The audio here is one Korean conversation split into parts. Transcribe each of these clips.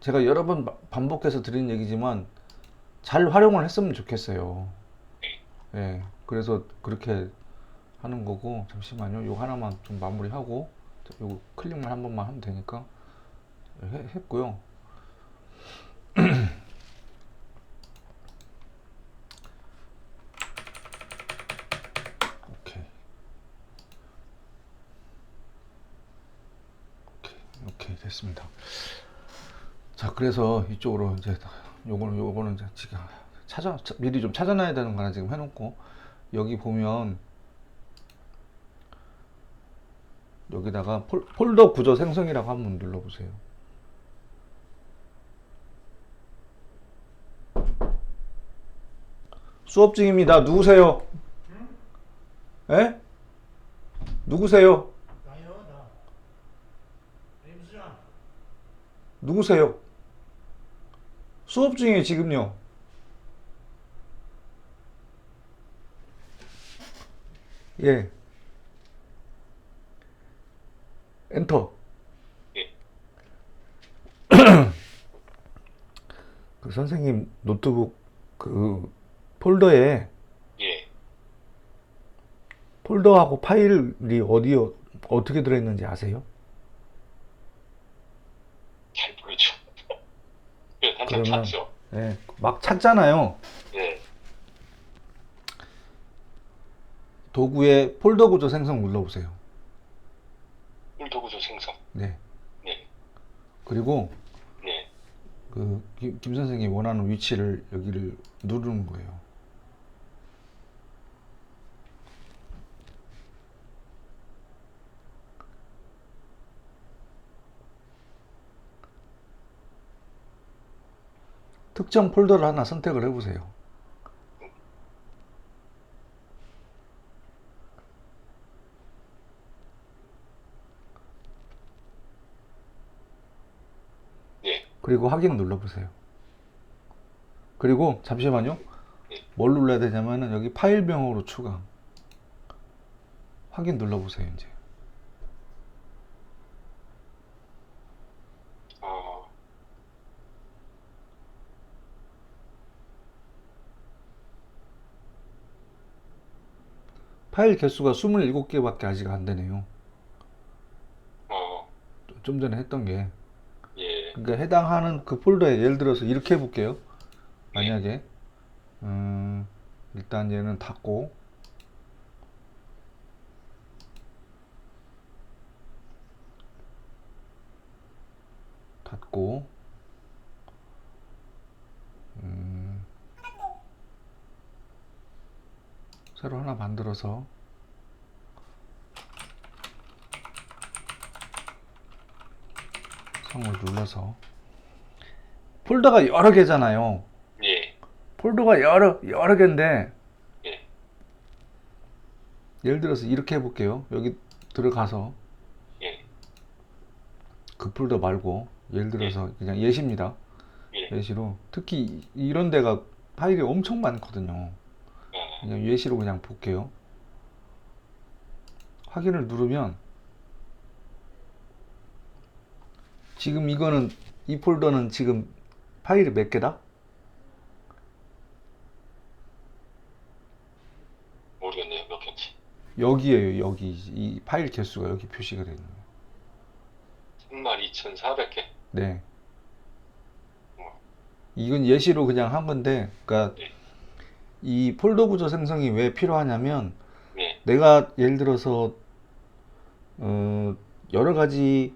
제가 여러 번 반복해서 드린 얘기지만 잘 활용을 했으면 좋겠어요. 예. 그래서 그렇게 하는 거고, 잠시만요. 요 하나만 좀 마무리하고, 요 클릭만 한 번만 하면 되니까 했고요. 오케이. 오케이 됐습니다. 자, 그래서 이쪽으로 이제 요거는 이제 지금 미리 좀 찾아놔야 되는 거나 지금 해놓고, 여기 보면 여기다가 폴더 구조 생성이라고 한번 눌러보세요. 수업 중입니다. 누구세요? 에? 누구세요? 나요, 나. 임수야. 누구세요? 수업 중에 지금요. 예. 엔터. 예. 그 선생님 노트북 그 폴더에 예. 폴더하고 파일이 어떻게 들어있는지 아세요? 잘 모르죠. 그래서 한참 그러면 찾죠. 예, 막 찾잖아요. 예. 도구에 폴더 구조 생성 눌러보세요. 폴더 구조 생성. 네. 네. 그리고 네. 그 김 선생님이 원하는 위치를 여기를 누르는 거예요. 특정 폴더를 하나 선택을 해보세요. 예. 그리고 확인 눌러보세요. 그리고 잠시만요. 뭘 눌러야 되냐면은 여기 파일명으로 추가. 확인 눌러보세요, 이제. 어. 파일 개수가 27개밖에 아직 안 되네요. 어. 좀 전에 했던 게. 예. 그러니까 해당하는 그 폴더에 예를 들어서 이렇게 해볼게요. 만약에 일단 얘는 닫고, 새로 하나 만들어서 성을 눌러서, 폴더가 여러 개잖아요. 예. 폴더가 여러 개인데, 예. 예를 들어서 이렇게 해볼게요. 여기 들어가서 예. 그 폴더 말고, 예를 들어서 그냥 예시입니다. 예. 예시로, 특히 이런 데가 파일이 엄청 많거든요. 그냥 예시로 그냥 볼게요. 확인을 누르면 지금 이 폴더는 지금 파일이 몇 개다? 모르겠네요. 몇 개인지. 여기에요. 여기 이 파일 개수가 여기 표시가 되는 거예요. 32,400개? 네. 이건 예시로 그냥 한 건데, 그러니까 네. 이 폴더 구조 생성이 왜 필요하냐면, 네. 내가 예를 들어서 여러 가지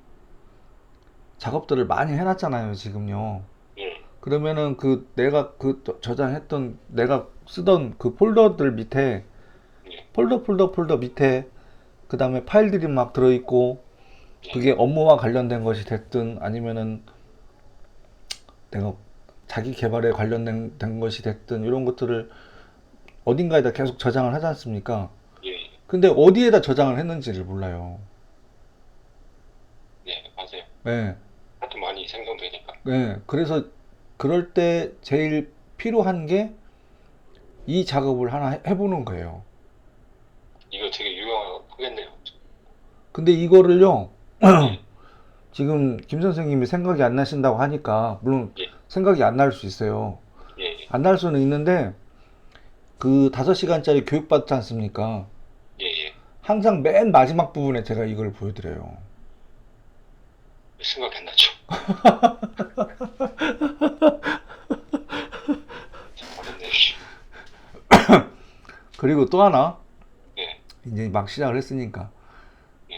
작업들을 많이 해놨잖아요, 지금요. 예. 그러면은 내가 저장했던, 내가 쓰던 그 폴더들 밑에, 예. 폴더 밑에, 그 다음에 파일들이 막 들어있고, 그게 업무와 관련된 것이 됐든, 아니면은 내가 자기 개발에 관련된 것이 됐든, 이런 것들을 어딘가에다 계속 저장을 하지 않습니까? 예. 근데 어디에다 저장을 했는지를 몰라요. 예. 맞아요. 네. 하도 많이 생성되니까. 네. 그래서 그럴 때 제일 필요한 게 이 작업을 하나 해보는 거예요. 이거 되게 유용하겠네요. 근데 이거를요, 예. 지금 김 선생님이 생각이 안 나신다고 하니까 물론 예, 생각이 안 날 수 있어요. 예, 안 날 수는 있는데 그 5시간짜리 교육 받지 않습니까? 예, 예. 항상 맨 마지막 부분에 제가 이걸 보여드려요. 생각이 안 나죠. 참 어렵네요. 그리고 또 하나 예, 이제 막 시작을 했으니까 예,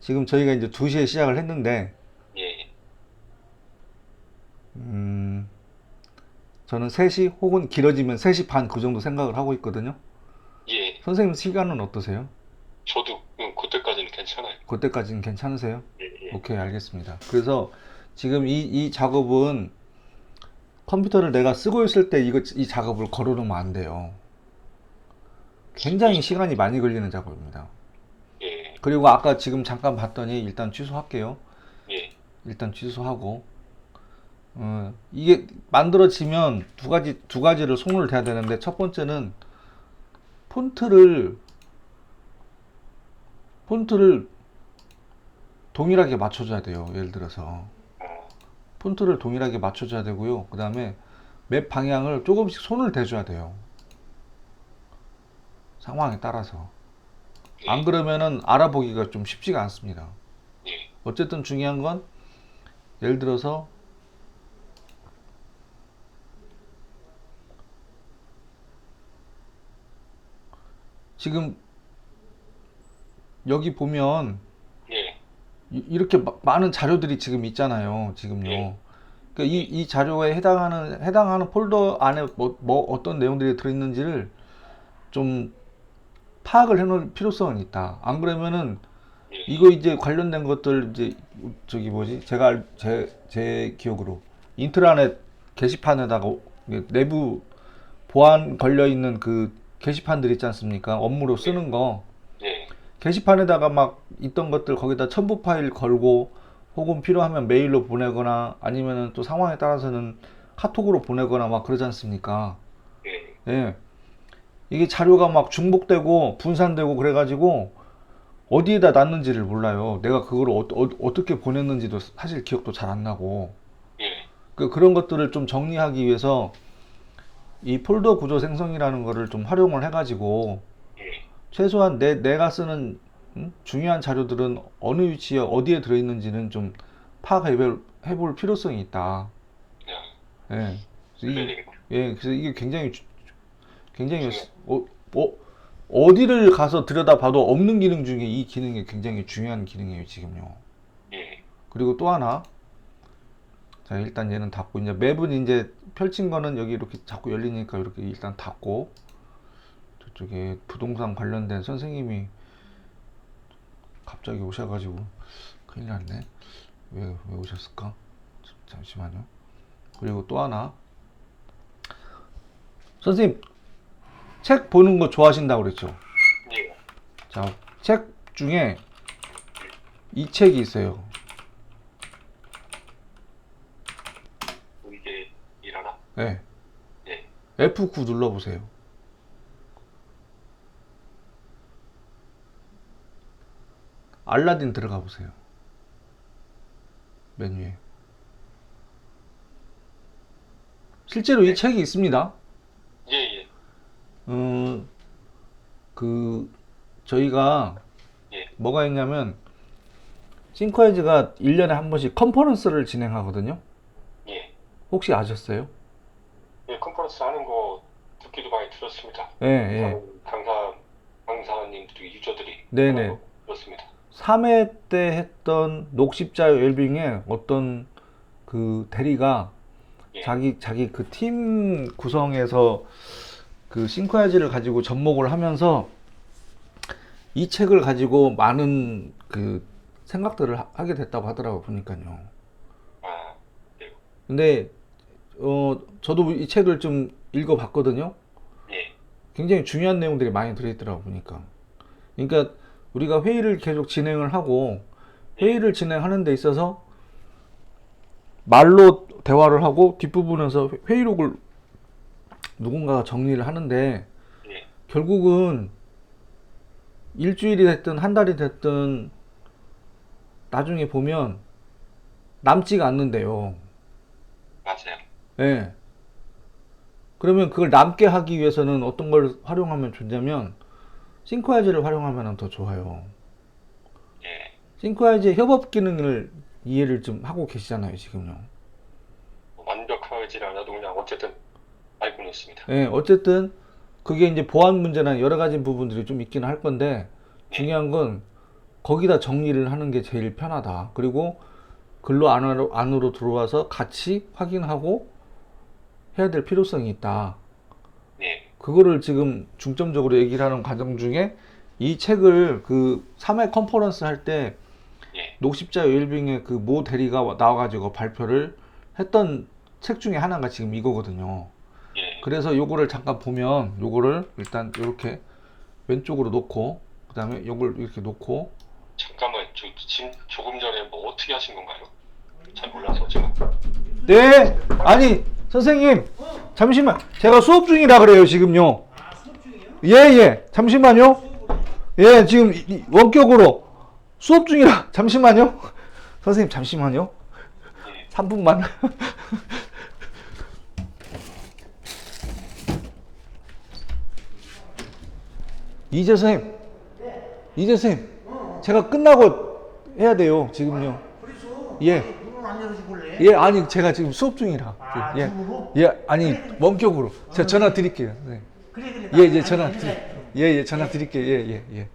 지금 저희가 이제 2시에 시작을 했는데 예, 저는 3시 혹은 길어지면 3시 반 그 정도 생각을 하고 있거든요. 예. 선생님 시간은 어떠세요? 저도 그때까지는 괜찮아요. 그때까지는 괜찮으세요? 예, 예, 오케이, 알겠습니다. 그래서 지금 이 작업은 컴퓨터를 내가 쓰고 있을 때 이 작업을 걸어놓으면 안 돼요. 굉장히 시간이 많이 걸리는 작업입니다. 예, 그리고 아까 지금 잠깐 봤더니 일단 취소할게요. 예, 일단 취소하고 이게 만들어지면 두 가지를 손을 대야 되는데 첫 번째는 폰트를 동일하게 맞춰줘야 돼요. 예를 들어서 어, 폰트를 동일하게 맞춰줘야 되고요. 그 다음에 맵 방향을 조금씩 손을 대줘야 돼요. 상황에 따라서. 안 예, 그러면은 알아보기가 좀 쉽지가 않습니다. 예, 어쨌든 중요한 건 예를 들어서 지금 여기 보면 예, 이렇게 많은 자료들이 지금 있잖아요. 지금요. 예, 그러니까 이 자료에 해당하는 폴더 안에 뭐 어떤 내용들이 들어있는지를 좀 파악을 해놓을 필요성은 있다. 안 그러면은 예, 이거 이제 관련된 것들 이제 저기 뭐지? 제 기억으로 인트라넷 게시판에다가 내부 보안 걸려 있는 그 게시판들 있지 않습니까? 업무로 쓰는 거. 예, 게시판에다가 막 있던 것들 거기다 첨부 파일 걸고 혹은 필요하면 메일로 보내거나 아니면은 또 상황에 따라서는 카톡으로 보내거나 막 그러지 않습니까? 예, 예. 이게 자료가 막 중복되고 분산되고 그래가지고 어디에다 놨는지를 몰라요. 내가 그걸 어떻게 보냈는지도 사실 기억도 잘 안 나고. 예, 그런 것들을 좀 정리하기 위해서 이 폴더 구조 생성이라는 거를 좀 활용을 해가지고 예, 최소한 내가 쓰는 중요한 자료들은 어느 위치에 어디에 들어있는지는 좀 파악해볼 필요성이 있다. 야, 예. 그래서 그래야 이게, 되겠다. 그래서 이게 굉장히 중요, 어디를 가서 들여다봐도 없는 기능 중에 이 기능이 굉장히 중요한 기능이에요, 지금요. 예, 그리고 또 하나, 자, 일단 얘는 닫고, 이제 맵은 이제 펼친 거는 여기 이렇게 자꾸 열리니까 이렇게 일단 닫고, 저쪽에 부동산 관련된 선생님이 갑자기 오셔가지고, 큰일 났네. 왜 오셨을까? 잠시만요. 그리고 또 하나, 선생님, 책 보는 거 좋아하신다고 그랬죠? 예, 자, 책 중에 이 책이 있어요. 이게 일하나? 네. 예, F9 눌러보세요. 알라딘 들어가 보세요. 메뉴에. 실제로 이 책이 있습니다. 예, 예, 어, 그, 저희가 예, 뭐가 있냐면, 싱크웨이즈가 1년에 한 번씩 컨퍼런스를 진행하거든요. 예, 혹시 아셨어요? 예, 컨퍼런스 하는 거 듣기도 많이 들었습니다. 예, 예. 강사님들이, 유저들이 하는 네네. 거 들었습니다. 3회 때 했던 녹십자 웰빙에 어떤 그 대리가 예, 자기 그 팀 구성에서 그 싱크웨이즈를 가지고 접목을 하면서 이 책을 가지고 많은 그 생각들을 하게 됐다고 하더라고요, 보니까요. 아, 예, 근데 저도 이 책을 좀 읽어봤거든요. 예, 굉장히 중요한 내용들이 많이 들어있더라고 보니까. 그러니까 우리가 회의를 계속 진행을 하고 회의를 진행하는 데 있어서 말로 대화를 하고 뒷부분에서 회의록을 누군가가 정리를 하는데 예, 결국은 일주일이 됐든 한 달이 됐든 나중에 보면 남지가 않는데요. 맞아요. 예. 그러면 그걸 남게 하기 위해서는 어떤 걸 활용하면 좋냐면 싱크와이즈를 활용하면 더 좋아요. 예. 싱크와이즈의 협업 기능을 이해를 좀 하고 계시잖아요, 지금요. 완벽하지 않아도 그냥 어쨌든 알고는 있습니다. 예, 어쨌든 그게 이제 보안 문제나 여러 가지 부분들이 좀 있긴 할 건데 중요한 건 거기다 정리를 하는 게 제일 편하다. 그리고 글로 안으로 들어와서 같이 확인하고 해야 될 필요성이 있다. 예. 그거를 지금 중점적으로 얘기를 하는 과정 중에 이 책을 그 3회 컨퍼런스 할 때 예. 녹십자 웰빙의 그 모 대리가 나와가지고 발표를 했던 책 중에 하나가 지금 이거거든요. 예. 그래서 요거를 잠깐 보면 요거를 일단 이렇게 왼쪽으로 놓고 그 다음에 요걸 이렇게 놓고 잠깐만, 지금 조금 전에 뭐 어떻게 하신 건가요? 잘 몰라서 지금. 네 아니 선생님 잠시만 제가 수업 중이라 그래요 지금요. 예예 잠시만요. 예 지금 원격으로 수업 중이라 잠시만요. 선생님 잠시만요. 3분만. 이재 선생님, 이재 선생님, 제가 끝나고 해야 돼요 지금요. 예, 문을 안 열어주길래? 예 아니 제가 지금 수업 중이라. 아, 예, 줌으로? 예 아니 원격으로. 제가 전화 드릴게요. 네. 그래. 예, 예 전화 드릴. 예, 전화 드릴게요. 예.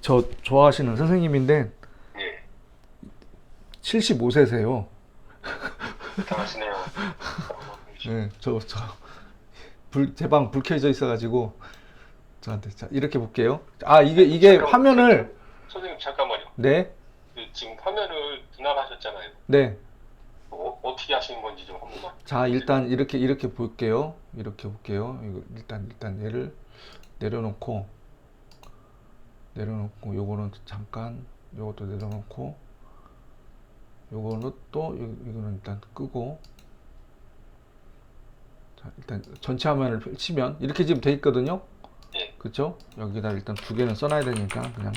저 좋아하시는 선생님인데 예. 75세세요. 당하시네요. 네, 제 방 불 켜져 있어가지고 저한테 자 이렇게 볼게요. 아 이게 화면을 선생님 잠깐만요. 네, 지금 화면을 분할하셨잖아요. 네. 어떻게 하시는 건지 좀 한 번만. 자 일단 이렇게 볼게요. 이렇게 볼게요. 이거 일단 얘를 내려놓고 요거는 잠깐 요것도 내려놓고 요거는 또 이거는 일단 끄고. 자, 일단 전체 화면을 펼치면 이렇게 지금 돼 있거든요. 예. 그쵸? 여기다 일단 두 개는 써놔야 되니까 그냥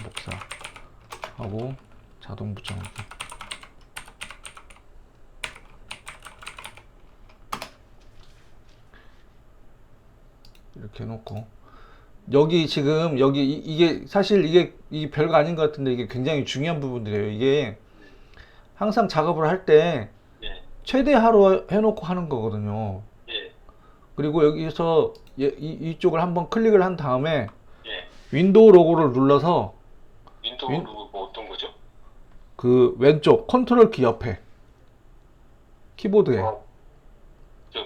복사하고 자동 붙여넣기. 이렇게 해놓고 여기 지금 이게 사실 이게 별거 아닌 것 같은데 이게 굉장히 중요한 부분들이에요. 이게 항상 작업을 할 때 예. 최대화로 해놓고 하는 거거든요. 예. 그리고 여기서 이쪽을 한번 클릭을 한 다음에 예. 윈도우 로고를 눌러서 윈도우 로고 뭐 어떤 거죠? 그 왼쪽 컨트롤 키 옆에 키보드에 저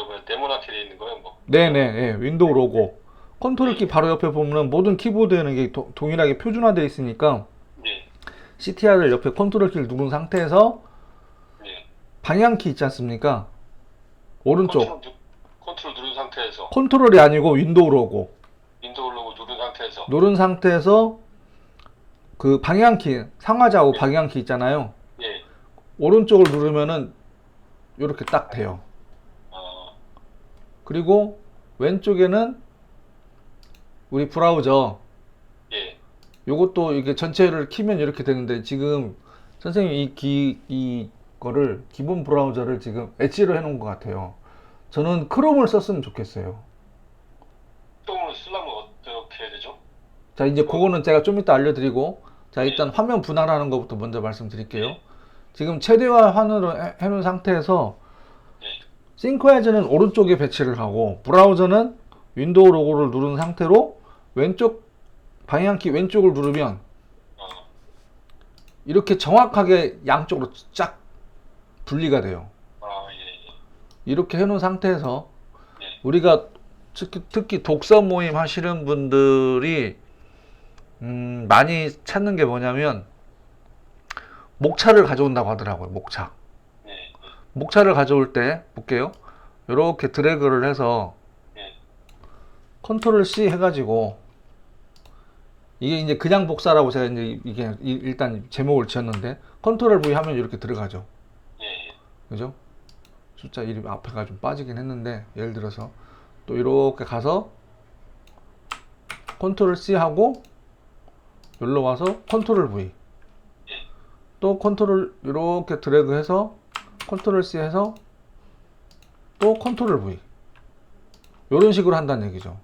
뭐야 네모나게 돼 있는 거예요, 뭐. 네네 예, 윈도우 로고 컨트롤 키 바로 옆에 보면 모든 키보드에는 이게 동일하게 표준화되어 있으니까 예. CTR을 옆에 컨트롤 키를 누른 상태에서 예. 방향키 있지 않습니까? 오른쪽 컨트롤 누른 상태에서 컨트롤이 아니고 윈도우 로고 윈도우 로고 누른 상태에서 그 방향키 상하좌우 방향키 있잖아요. 예. 오른쪽을 누르면은 이렇게 딱 돼요. 그리고 왼쪽에는 우리 브라우저 예. 요것도 이게 전체를 키면 이렇게 되는데 지금 선생님 이거를 기본 브라우저를 지금 엣지로 해놓은 것 같아요. 저는 크롬을 썼으면 좋겠어요. 크롬을 쓰려면 어떻게 해야 되죠? 자 이제 그거는 제가 좀 이따 알려드리고 자 일단 화면 분할하는 것부터 먼저 말씀드릴게요. 지금 최대화 화면으로 해놓은 상태에서 싱크와이즈는 오른쪽에 배치를 하고 브라우저는 윈도우 로고를 누른 상태로 왼쪽 방향키 왼쪽을 누르면 이렇게 정확하게 양쪽으로 쫙 분리가 돼요. 예. 이렇게 해놓은 상태에서 우리가 특히 독서 모임 하시는 분들이 많이 찾는 게 뭐냐면 목차를 가져온다고 하더라고요. 목차를 가져올 때 볼게요. 이렇게 드래그를 해서 컨트롤 C 해가지고 이게 이제 그냥 복사라고 제가 이제 이게 일단 제목을 지었는데 컨트롤 V 하면 이렇게 들어가죠. 그죠? 숫자 1이 앞에가 좀 빠지긴 했는데 예를 들어서 또 이렇게 가서 컨트롤 C 하고 여기로 와서 컨트롤 V, 또 컨트롤 이렇게 드래그해서 컨트롤 C 해서 또 컨트롤 V, 이런 식으로 한다는 얘기죠.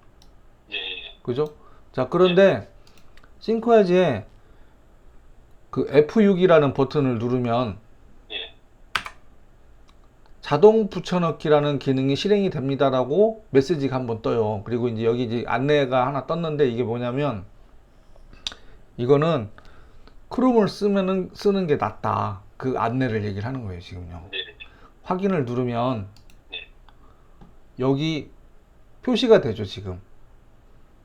예, 예. 그죠? 자, 그런데 싱크웨지에 그 F6이라는 버튼을 누르면 예. 자동 붙여넣기라는 기능이 실행이 됩니다라고 메시지가 한번 떠요. 그리고 이제 여기 이제 안내가 하나 떴는데, 이게 뭐냐면 이거는 크롬을 쓰는 게 낫다, 그 안내를 얘기를 하는 거예요 지금요. 네. 확인을 누르면 네. 여기 표시가 되죠. 지금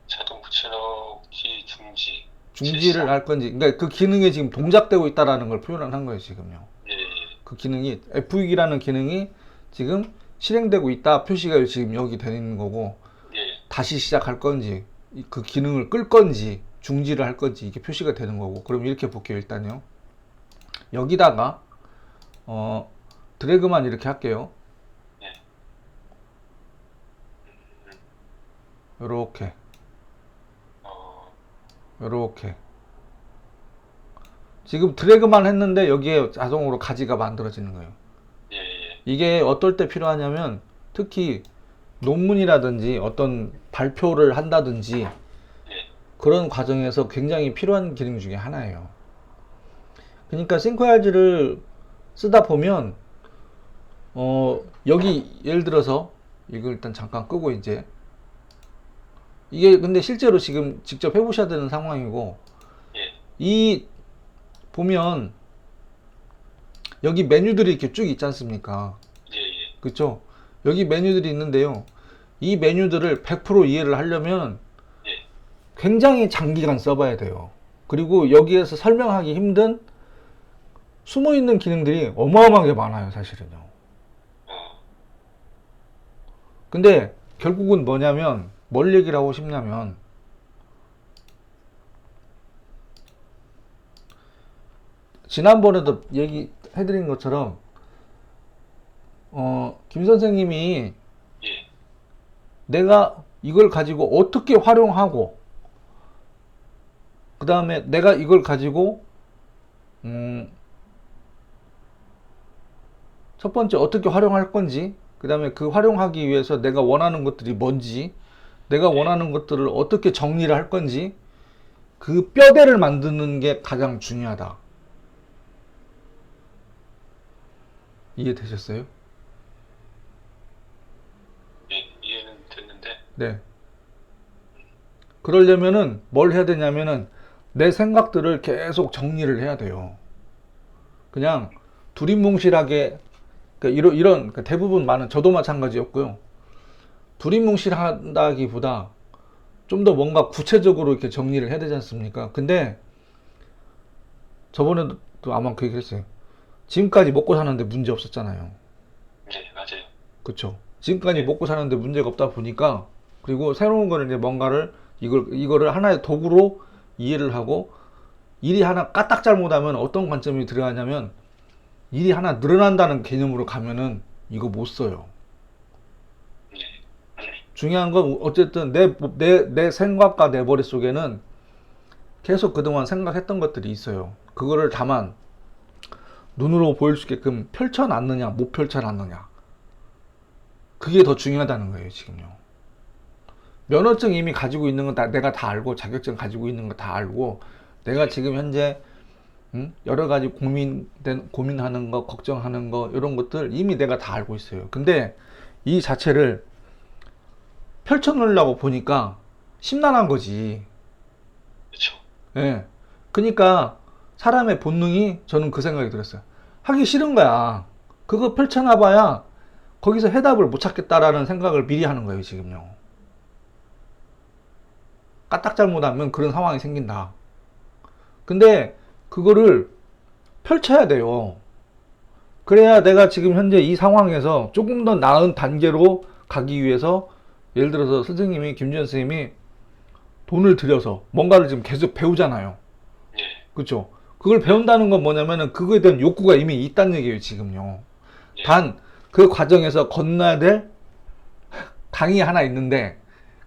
자동 붙여넣기 중지. 중지를 실시간. 할 건지, 그러니까 그 기능이 지금 동작되고 있다라는 걸 표현을 한 거예요 지금요. 예, 예. 그 기능이 F6이라는 기능이 지금 실행되고 있다 표시가 지금 여기 되는 거고, 예. 다시 시작할 건지 그 기능을 끌 건지 중지를 할 건지 이게 표시가 되는 거고. 그럼 이렇게 볼게요. 일단요, 여기다가 드래그만 이렇게 할게요. 예. 요렇게 요렇게 지금 드래그만 했는데 여기에 자동으로 가지가 만들어지는 거예요. 예, 예. 이게 어떨 때 필요하냐면, 특히 논문이라든지 어떤 발표를 한다든지 예. 그런 과정에서 굉장히 필요한 기능 중에 하나예요. 그러니까 싱크웨지를 쓰다 보면 여기 예를 들어서 이걸 일단 잠깐 끄고, 이제 이게 근데 실제로 지금 직접 해보셔야 되는 상황이고, 예. 이 보면 여기 메뉴들이 이렇게 쭉 있지 않습니까? 예, 예. 그쵸? 여기 메뉴들이 있는데요, 이 메뉴들을 100% 이해를 하려면 예. 굉장히 장기간 써봐야 돼요. 그리고 여기에서 설명하기 힘든 숨어있는 기능들이 어마어마하게 많아요 사실은요. 근데 결국은 뭐냐면, 뭘 얘기를 하고 싶냐면, 지난번에도 얘기해드린 것처럼 김 선생님이 예. 내가 이걸 가지고 어떻게 활용하고, 그 다음에 내가 이걸 가지고 첫 번째 어떻게 활용할 건지, 그 다음에 그 활용하기 위해서 내가 원하는 것들이 뭔지, 내가 원하는 것들을 어떻게 정리를 할 건지, 그 뼈대를 만드는 게 가장 중요하다. 이해되셨어요? 예. 이해는 됐는데. 네. 그러려면은 뭘 해야 되냐면은 내 생각들을 계속 정리를 해야 돼요. 그냥 두리뭉실하게, 그러니까 이런 그러니까 대부분 많은, 저도 마찬가지였고요. 두리뭉실하다기보다 좀 더 뭔가 구체적으로 이렇게 정리를 해야 되지 않습니까? 근데 저번에도 아마 그 얘기 했어요. 지금까지 먹고 사는데 문제 없었잖아요. 네, 맞아요. 그쵸? 지금까지 먹고 사는데 문제가 없다 보니까, 그리고 새로운 거를 이제 뭔가를 이거를 하나의 도구로 이해를 하고, 일이 하나 까딱 잘못하면 어떤 관점이 들어가냐면, 일이 하나 늘어난다는 개념으로 가면은 이거 못 써요. 네. 중요한 건 어쨌든 내 생각과 내 머릿속에는 계속 그동안 생각했던 것들이 있어요. 그거를 다만 눈으로 보일 수 있게끔 펼쳐놨느냐 못 펼쳐놨느냐, 그게 더 중요하다는 거예요 지금요. 면허증 이미 가지고 있는 건 내가 다 알고, 자격증 가지고 있는 거 다 알고, 내가 지금 현재 여러 가지 고민하는 거, 걱정하는 거, 이런 것들 이미 내가 다 알고 있어요. 근데 이 자체를 펼쳐놓으려고 보니까 심란한 거지. 그렇죠. 예. 그러니까 사람의 본능이, 저는 그 생각이 들었어요. 하기 싫은 거야. 그거 펼쳐놔봐야 거기서 해답을 못 찾겠다라는 생각을 미리 하는 거예요 지금요. 까딱 잘못하면 그런 상황이 생긴다. 근데 그거를 펼쳐야 돼요. 그래야 내가 지금 현재 이 상황에서 조금 더 나은 단계로 가기 위해서, 예를 들어서 선생님이, 김지현 선생님이 돈을 들여서 뭔가를 지금 계속 배우잖아요. 예. 그렇죠? 그걸 배운다는 건 뭐냐면은 그거에 대한 욕구가 이미 있다는 얘기예요 지금요. 예. 단 그 과정에서 건너야 될 강이 하나 있는데,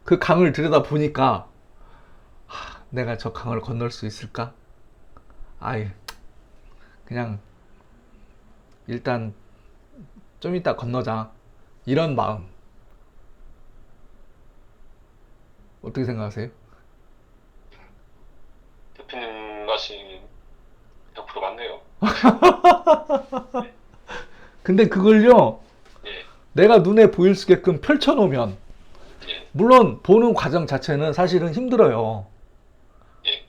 그 강을 들여다 보니까 내가 저 강을 건널 수 있을까? 아이, 그냥 일단 좀 이따 건너자. 이런 마음. 어떻게 생각하세요? 대표님 말씀이 100% 맞네요. 근데 그걸요, 예, 내가 눈에 보일 수게끔 펼쳐놓으면, 예, 물론 보는 과정 자체는 사실은 힘들어요. 예,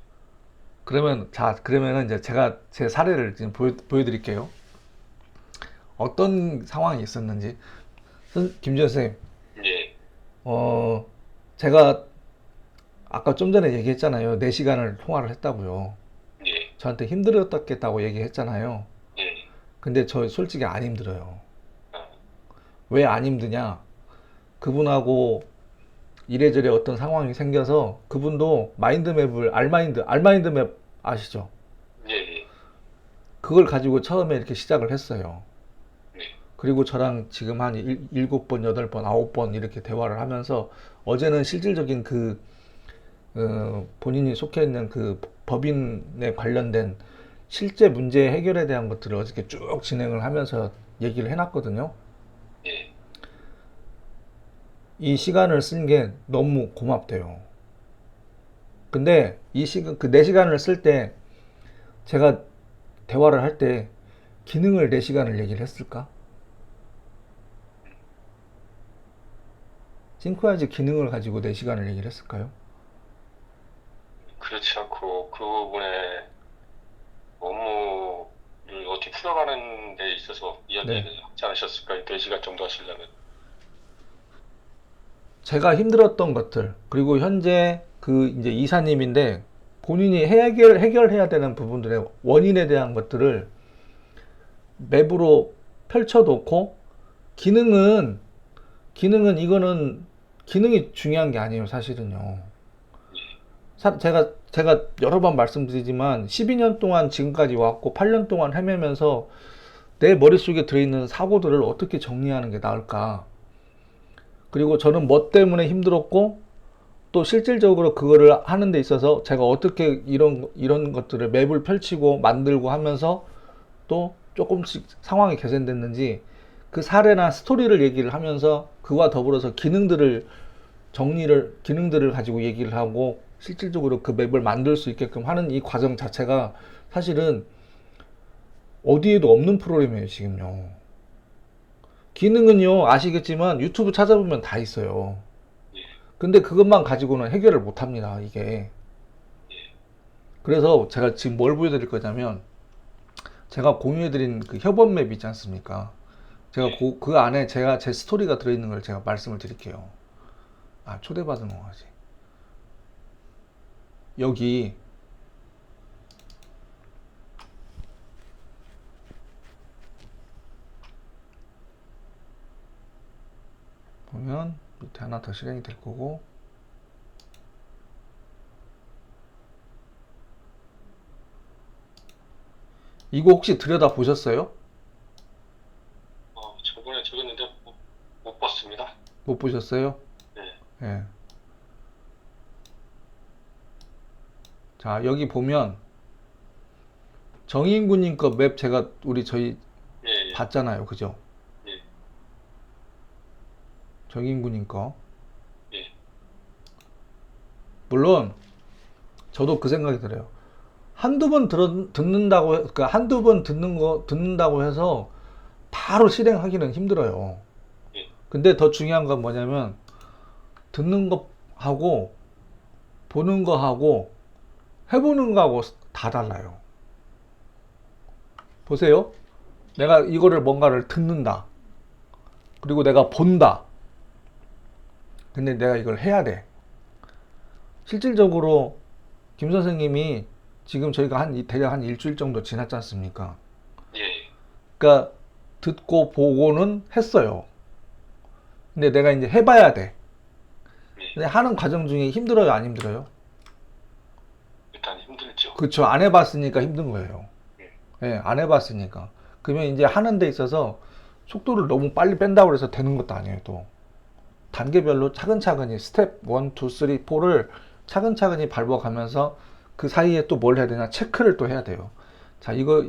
그러면은 이제 제가 제 사례를 지금 보여드릴게요. 어떤 상황이 있었는지. 김지현 선생님, 예, 어, 제가 아까 좀 전에 얘기했잖아요. 4시간을 통화를 했다고요. 예, 저한테 힘들었겠다고 얘기했잖아요. 예, 근데 저 솔직히 안 힘들어요. 아, 왜 안 힘드냐? 그분하고 이래저래 어떤 상황이 생겨서 그분도 마인드맵을 알마인드맵 아시죠? 예, 예, 그걸 가지고 처음에 이렇게 시작을 했어요. 네, 그리고 저랑 지금 한 7번, 8번, 9번 이렇게 대화를 하면서 어제는 실질적인 본인이 속해 있는 그 법인에 관련된 실제 문제 해결에 대한 것들을 어저께 쭉 진행을 하면서 얘기를 해놨거든요. 예, 이 시간을 쓴 게 너무 고맙대요. 근데 그 4시간을 쓸 때 제가 대화를 할 때 기능을 4시간을 얘기를 했을까? 싱크와이즈 기능을 가지고 4시간을 얘기를 했을까요? 그렇지 않고 그 부분에 업무를 어떻게 풀어가는 데 있어서 네. 이야기를 하지 않으셨을까요? 4시간 정도 하시려면. 제가 힘들었던 것들, 그리고 현재 그 이제 이사님인데 본인이 해결해야 되는 부분들의 원인에 대한 것들을 맵으로 펼쳐놓고 기능은 이거는 기능이 중요한 게 아니에요, 사실은요. 제가 여러 번 말씀드리지만 12년 동안 지금까지 왔고 8년 동안 헤매면서 내 머릿속에 들어있는 사고들을 어떻게 정리하는 게 나을까? 그리고 저는 뭐 때문에 힘들었고 또 실질적으로 그거를 하는 데 있어서 제가 어떻게 이런 것들을 맵을 펼치고 만들고 하면서 또 조금씩 상황이 개선됐는지 그 사례나 스토리를 얘기를 하면서 그와 더불어서 기능들을 가지고 얘기를 하고 실질적으로 그 맵을 만들 수 있게끔 하는 이 과정 자체가 사실은 어디에도 없는 프로그램이에요, 지금요. 기능은요, 아시겠지만 유튜브 찾아보면 다 있어요. 예, 근데 그것만 가지고는 해결을 못 합니다, 이게. 예, 그래서 제가 지금 뭘 보여드릴 거냐면, 제가 공유해드린 그 협업 맵 있지 않습니까? 제가 예. 그 안에 제 스토리가 들어있는 걸 제가 말씀을 드릴게요. 아, 초대받은 거지. 여기, 보면 밑에 하나 더 실행이 될 거고, 이거 혹시 들여다 보셨어요? 저번에 적었는데 못 봤습니다. 못 보셨어요? 네, 예. 자, 여기 보면 정인구님 거 맵 저희 예, 예, 봤잖아요. 그죠? 예, 정인구님 거. 예, 물론 저도 그 생각이 들어요. 한두 번 듣는다고, 그러니까 한두 번 듣는다고 해서 바로 실행하기는 힘들어요. 예, 근데 더 중요한 건 뭐냐면, 듣는 거 하고, 보는 거 하고, 해보는 거하고 다 달라요. 보세요. 내가 이거를 뭔가를 듣는다. 그리고 내가 본다. 근데 내가 이걸 해야 돼. 실질적으로 김 선생님이 지금 저희가 대략 한 일주일 정도 지났지 않습니까? 예, 그러니까 듣고 보고는 했어요. 근데 내가 이제 해봐야 돼. 예. 근데 하는 과정 중에 힘들어요, 안 힘들어요? 일단 힘들죠. 그쵸. 안 해봤으니까 힘든 거예요. 예, 예, 안 해봤으니까. 그러면 이제 하는 데 있어서 속도를 너무 빨리 뺀다고 해서 되는 것도 아니에요, 또. 단계별로 차근차근히 스텝 1, 2, 3, 4를 차근차근히 밟아가면서 그 사이에 또 뭘 해야 되냐 체크를 또 해야 돼요. 자, 이거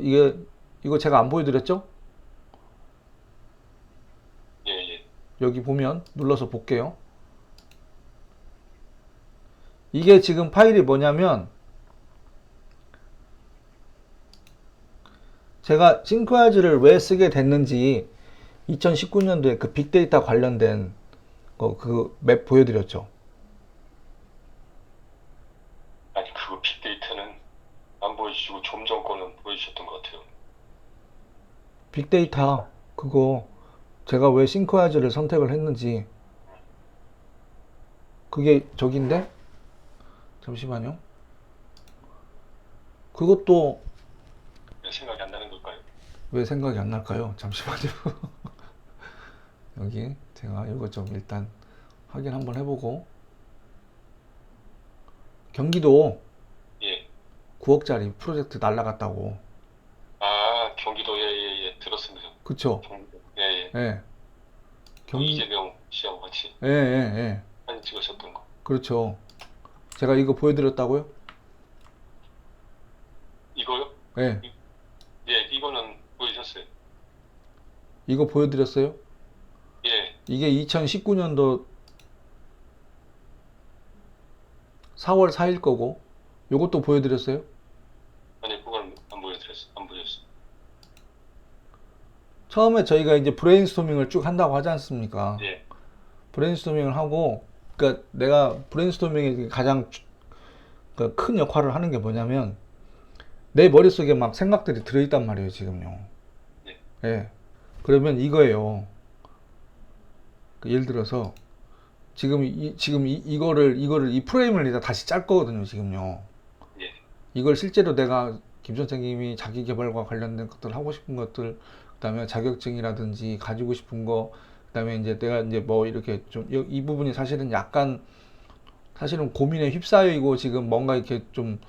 제가 안 보여드렸죠? 예, 예. 여기 보면 눌러서 볼게요. 이게 지금 파일이 뭐냐면 제가 싱크와즈를 왜 쓰게 됐는지 2019년도에 그 빅데이터 관련된 그 맵 보여드렸죠. 아니, 그거 빅데이터는 안 보여주시고 좀 전 거는 보여주셨던 것 같아요. 빅데이터 그거 제가 왜 싱크와즈를 선택을 했는지 그게 저긴데 잠시만요. 그것도 왜 생각이 안 나는 걸까요? 왜 생각이 안 날까요? 잠시만요. 여기 제가 이거 좀 일단 확인 한번 해보고 경기도 예. 9억짜리 프로젝트 날라갔다고. 아, 경기도, 예, 예, 예. 들었습니다. 그쵸? 경기도. 예, 예. 예. 경기 이재명 씨하고 같이 예, 예, 예. 사진 찍으셨던 거. 그렇죠. 제가 이거 보여드렸다고요? 이거요? 예. 예, 이거는 보여주셨어요. 이거 보여드렸어요? 예. 이게 2019년도 4월 4일 거고 요것도 보여드렸어요? 아니, 그건 안 보여드렸어. 안 보여줬어. 처음에 저희가 이제 브레인스토밍을 쭉 한다고 하지 않습니까? 예. 브레인스토밍을 하고, 그러니까 내가 브레인스토밍의 가장 큰 역할을 하는 게 뭐냐면 내 머릿속에 막 생각들이 들어있단 말이에요, 지금요. 네. 예. 그러면 이거예요. 예를 들어서 이거를 이 프레임을 이제 다시 짤 거거든요, 지금요. 예. 이걸 실제로 내가 김 선생님이 자기 개발과 관련된 것들 하고 싶은 것들, 그다음에 자격증이라든지 가지고 싶은 거, 그다음에 이제 내가 이제 뭐 이렇게 좀 이 부분이 사실은 약간 사실은 고민에 휩싸여 있고 지금 뭔가 이렇게 좀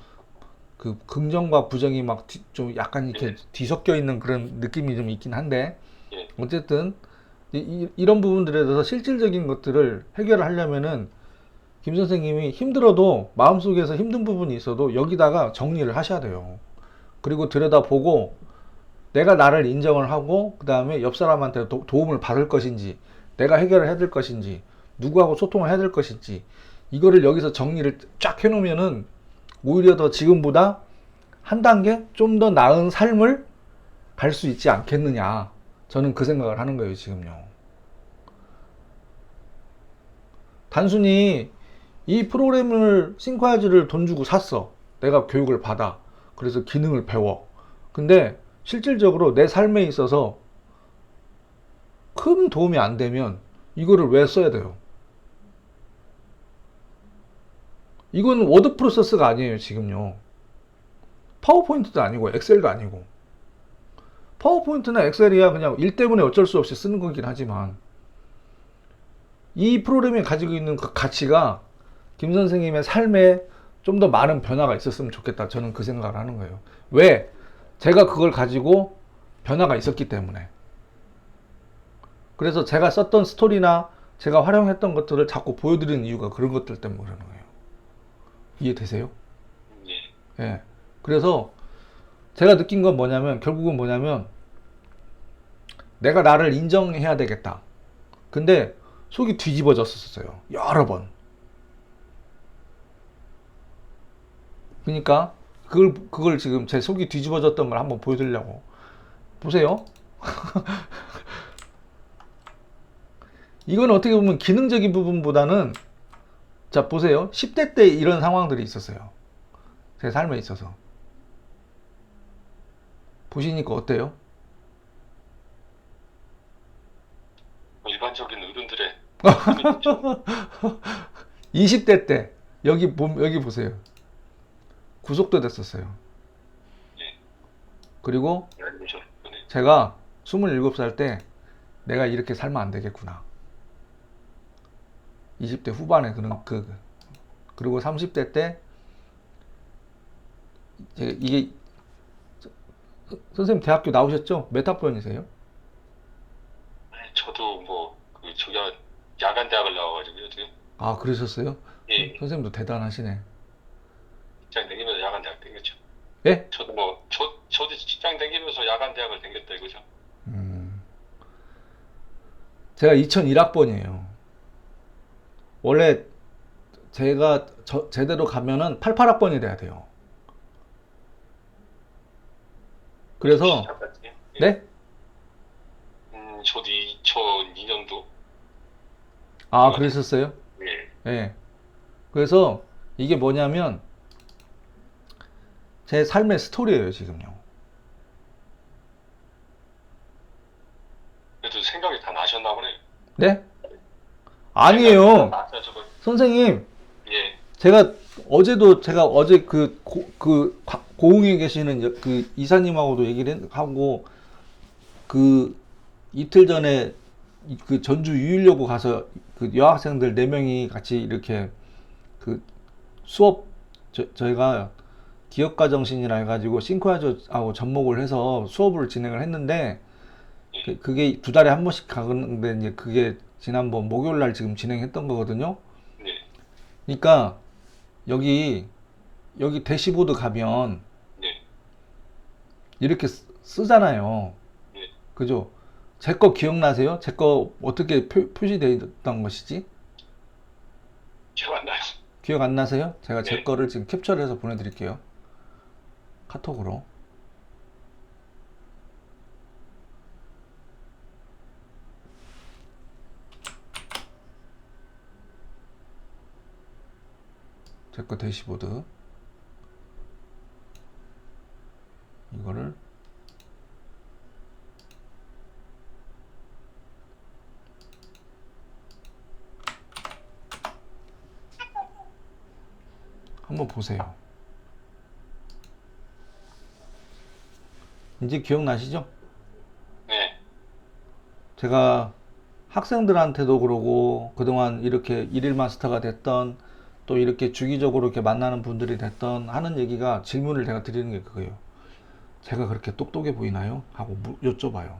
그 긍정과 부정이 막 좀 약간 이렇게 예. 뒤섞여 있는 그런 느낌이 좀 있긴 한데 예. 어쨌든 이런 부분들에 대해서 실질적인 것들을 해결을 하려면은 김 선생님이 힘들어도 마음속에서 힘든 부분이 있어도 여기다가 정리를 하셔야 돼요. 그리고 들여다보고 내가 나를 인정을 하고 그 다음에 옆 사람한테 도움을 받을 것인지 내가 해결을 해야 될 것인지 누구하고 소통을 해야 될 것인지 이거를 여기서 정리를 쫙 해놓으면은 오히려 더 지금보다 한 단계 좀 더 나은 삶을 갈 수 있지 않겠느냐. 저는 그 생각을 하는 거예요, 지금요. 단순히 이 프로그램을 싱크와즈를 돈 주고 샀어. 내가 교육을 받아. 그래서 기능을 배워. 근데 실질적으로 내 삶에 있어서 큰 도움이 안 되면 이거를 왜 써야 돼요? 이건 워드 프로세스가 아니에요, 지금요. 파워포인트도 아니고 엑셀도 아니고. 파워포인트나 엑셀이야 그냥 일 때문에 어쩔 수 없이 쓰는 거긴 하지만 이 프로그램이 가지고 있는 그 가치가 김 선생님의 삶에 좀 더 많은 변화가 있었으면 좋겠다. 저는 그 생각을 하는 거예요. 왜? 제가 그걸 가지고 변화가 있었기 때문에. 그래서 제가 썼던 스토리나 제가 활용했던 것들을 자꾸 보여드리는 이유가 그런 것들 때문에 그러는 거예요. 이해되세요? 예. 예. 그래서 제가 느낀 건 뭐냐면 결국은 뭐냐면 내가 나를 인정해야 되겠다. 근데 속이 뒤집어졌었어요. 여러 번. 그러니까 그걸 지금 제 속이 뒤집어졌던 걸 한번 보여드리려고. 보세요. 이건 어떻게 보면 기능적인 부분보다는 자 보세요. 10대 때 이런 상황들이 있었어요. 제 삶에 있어서. 보시니까 어때요? 일반적인 어른들의 20대 때 여기 보세요. 구속도 됐었어요. 예. 그리고 아니죠. 네. 제가 27살 때 내가 이렇게 살면 안 되겠구나. 20대 후반에 그리고 30대 때 이게 선생님 대학교 나오셨죠? 몇 학번이세요? 저도 뭐 저기 야간 대학을 나와가지고요 지금. 아 그러셨어요? 예. 선생님도 대단하시네. 직장 다니면서 야간 대학 다녔죠. 예? 저도 직장 다니면서 야간 대학을 다녔다 이거죠. 음, 제가 2001학번이에요. 원래 제가 제대로 가면은 88학번이 돼야 돼요. 그래서, 시작했지. 예. 네? 저도 2002년도 아, 아마 그러셨어요? 예. 예. 그래서 이게 뭐냐면 제 삶의 스토리예요, 지금요. 그래도 생각이 다 나셨나 보네. 네? 생각이 다 아니에요. 나셔서 선생님, 예. 제가 어제 그 고흥에 계시는 그 이사님하고도 얘기를 하고 그 이틀 전에 그 전주 유일여고 가서 그 여학생들 4명이 같이 이렇게 그 수업 저희가 기업가 정신이라 해가지고 싱크하고 접목을 해서 수업을 진행을 했는데 예. 그게 2달에 한 번씩 가는데 이제 그게 지난번 목요일 날 지금 진행했던 거거든요. 네. 그러니까 여기 대시보드 가면 네. 이렇게 쓰잖아요. 네. 그죠? 제 거 기억나세요? 제 거 어떻게 표시되어 있던 것이지? 기억 안 나요. 기억 안 나세요? 제가 제 네. 거를 지금 캡처를 해서 보내드릴게요. 카톡으로. 제 거 대시보드. 이거를 한번 보세요. 이제 기억나시죠? 네. 제가 학생들한테도 그러고 그동안 이렇게 일일 마스터가 됐던 또 이렇게 주기적으로 이렇게 만나는 분들이 됐던 하는 얘기가 질문을 제가 드리는 게 그거예요. 제가 그렇게 똑똑해 보이나요? 하고 여쭤봐요.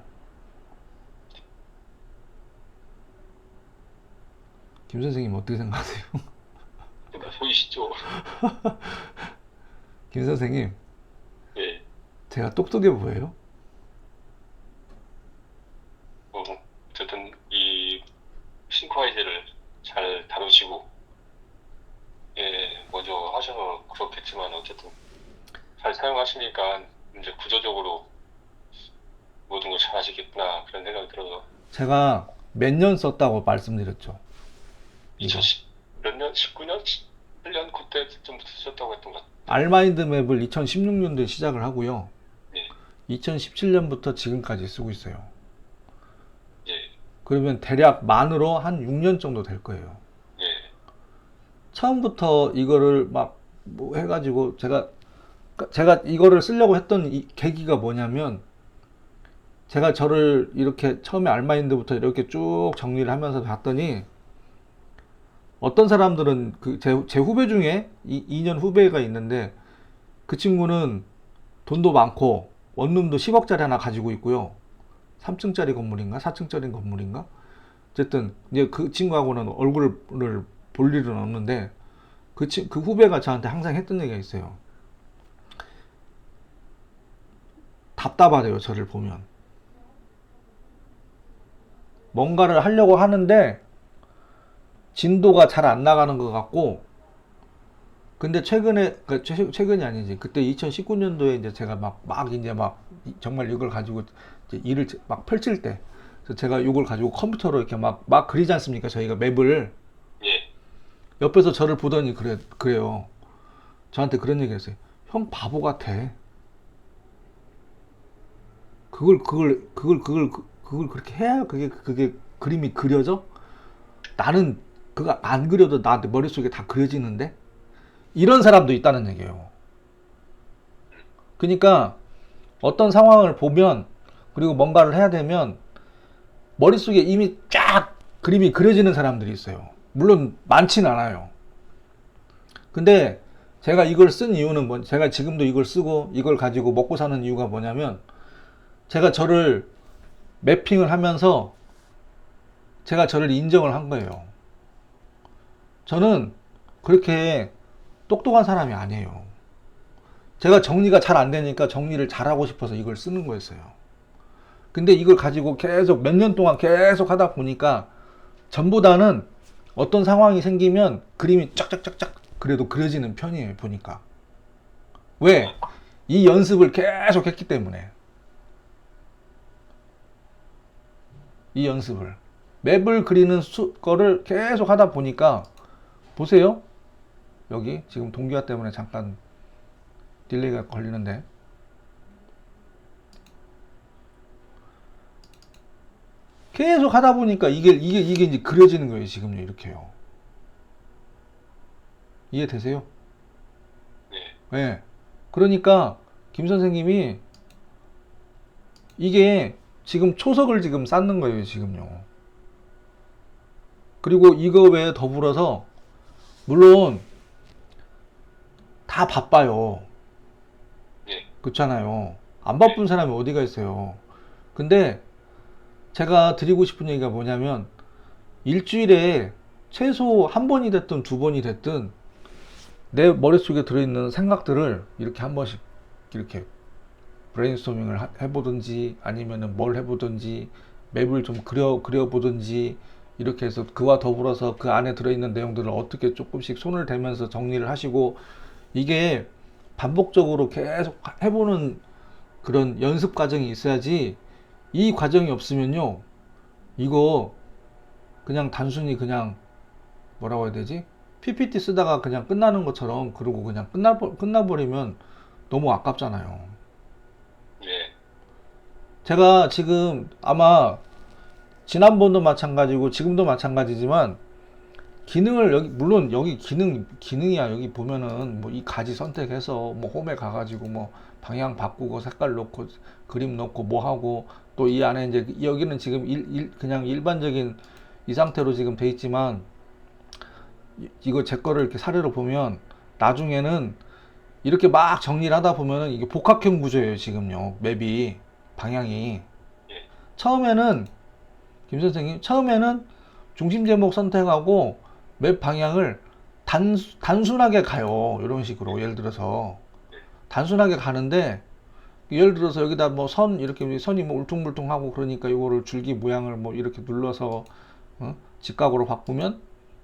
김 선생님 어떻게 생각하세요? 그러니까 보이시죠? 김 선생님, 예. 제가 똑똑해 보여요? 어쨌든 이 싱크화이제를 잘 다루시고 예, 먼저 하셔서 그렇겠지만 어쨌든 잘 사용하시니까 이제 구조적으로 모든 걸 잘 하시겠구나 그런 생각이 들어서 제가 몇 년 썼다고 말씀드렸죠. 이거. 2010 몇 년? 19년? 1년 그때쯤부터 쓰셨다고 했던 것 같아요. 알마인드 맵을 2016년도에 시작을 하고요. 예. 2017년부터 지금까지 쓰고 있어요. 예. 그러면 대략 만으로 한 6년 정도 될 거예요. 예. 처음부터 이거를 막 뭐 해가지고 제가 이거를 쓰려고 했던 이 계기가 뭐냐면 제가 저를 이렇게 처음에 알마인드부터 이렇게 쭉 정리를 하면서 봤더니 어떤 사람들은 제 후배 중에 2년 후배가 있는데 그 친구는 돈도 많고 원룸도 10억짜리 하나 가지고 있고요. 3층짜리 건물인가 4층짜리 건물인가 어쨌든 이제 그 친구하고는 얼굴을 볼 일은 없는데 그 후배가 저한테 항상 했던 얘기가 있어요. 답답하대요, 저를 보면. 뭔가를 하려고 하는데 진도가 잘 안 나가는 것 같고, 근데 최근이 아니지. 그때 2019년도에 이제 제가 정말 이걸 가지고 이제 일을 막 펼칠 때, 그래서 제가 이걸 가지고 컴퓨터로 이렇게 막 그리지 않습니까? 저희가 맵을. 예. 옆에서 저를 보더니 그래요. 저한테 그런 얘기 했어요. 형 바보 같아. 그걸 그렇게 해야 그게 그림이 그려져? 나는 그거 안 그려도 나한테 머릿속에 다 그려지는데? 이런 사람도 있다는 얘기예요. 그러니까 어떤 상황을 보면 그리고 뭔가를 해야 되면 머릿속에 이미 쫙 그림이 그려지는 사람들이 있어요. 물론 많진 않아요. 근데 제가 이걸 쓴 이유는 제가 지금도 이걸 쓰고 이걸 가지고 먹고 사는 이유가 뭐냐면 제가 저를 매핑을 하면서 제가 저를 인정을 한 거예요. 저는 그렇게 똑똑한 사람이 아니에요. 제가 정리가 잘 안 되니까 정리를 잘하고 싶어서 이걸 쓰는 거였어요. 근데 이걸 가지고 계속 몇 년 동안 계속 하다 보니까 전보다는 어떤 상황이 생기면 그림이 쫙쫙쫙쫙 그래도 그려지는 편이에요, 보니까. 왜? 이 연습을 계속 했기 때문에. 이 연습을. 맵을 그리는 거를 계속 하다 보니까, 보세요. 여기 지금 동기화 때문에 잠깐 딜레이가 걸리는데. 계속 하다 보니까 이게 이제 그려지는 거예요, 지금요, 이렇게요. 이해되세요? 네. 네. 그러니까 김 선생님이 이게 지금 초석을 지금 쌓는 거예요, 지금요. 그리고 이거 외에 더불어서 물론 다 바빠요. 네. 그렇잖아요. 안 바쁜 사람이 어디가 있어요. 근데 제가 드리고 싶은 얘기가 뭐냐면 일주일에 최소 한 번이 됐든 두 번이 됐든 내 머릿속에 들어있는 생각들을 이렇게 한 번씩 이렇게 브레인스토밍을 해보든지 아니면은 뭘 해보든지 맵을 좀 그려보든지 이렇게 해서 그와 더불어서 그 안에 들어있는 내용들을 어떻게 조금씩 손을 대면서 정리를 하시고 이게 반복적으로 계속 해보는 그런 연습 과정이 있어야지 이 과정이 없으면요 이거 그냥 단순히 그냥 뭐라고 해야 되지? PPT 쓰다가 그냥 끝나는 것처럼 그러고 그냥 끝나버리면 너무 아깝잖아요. 네. 제가 지금 아마 지난번도 마찬가지고 지금도 마찬가지지만 기능을 여기 물론 여기 기능이야 여기 보면은 뭐 이 가지 선택해서 뭐 홈에 가가지고 뭐 방향 바꾸고 색깔 넣고 그림 넣고 뭐 하고 또 이 안에 이제 여기는 지금 그냥 일반적인 이 상태로 지금 돼 있지만 이거 제 거를 이렇게 사례로 보면 나중에는 이렇게 막 정리를 하다 보면은 이게 복합형 구조예요 지금요 맵이 방향이 예. 처음에는 김 선생님 처음에는 중심 제목 선택하고 맵 방향을 단순하게 가요 이런 식으로 예를 들어서 단순하게 가는데 예를 들어서 여기다 뭐 선 이렇게 선이 뭐 울퉁불퉁하고 그러니까 이거를 줄기 모양을 뭐 이렇게 눌러서 직각으로 바꾸면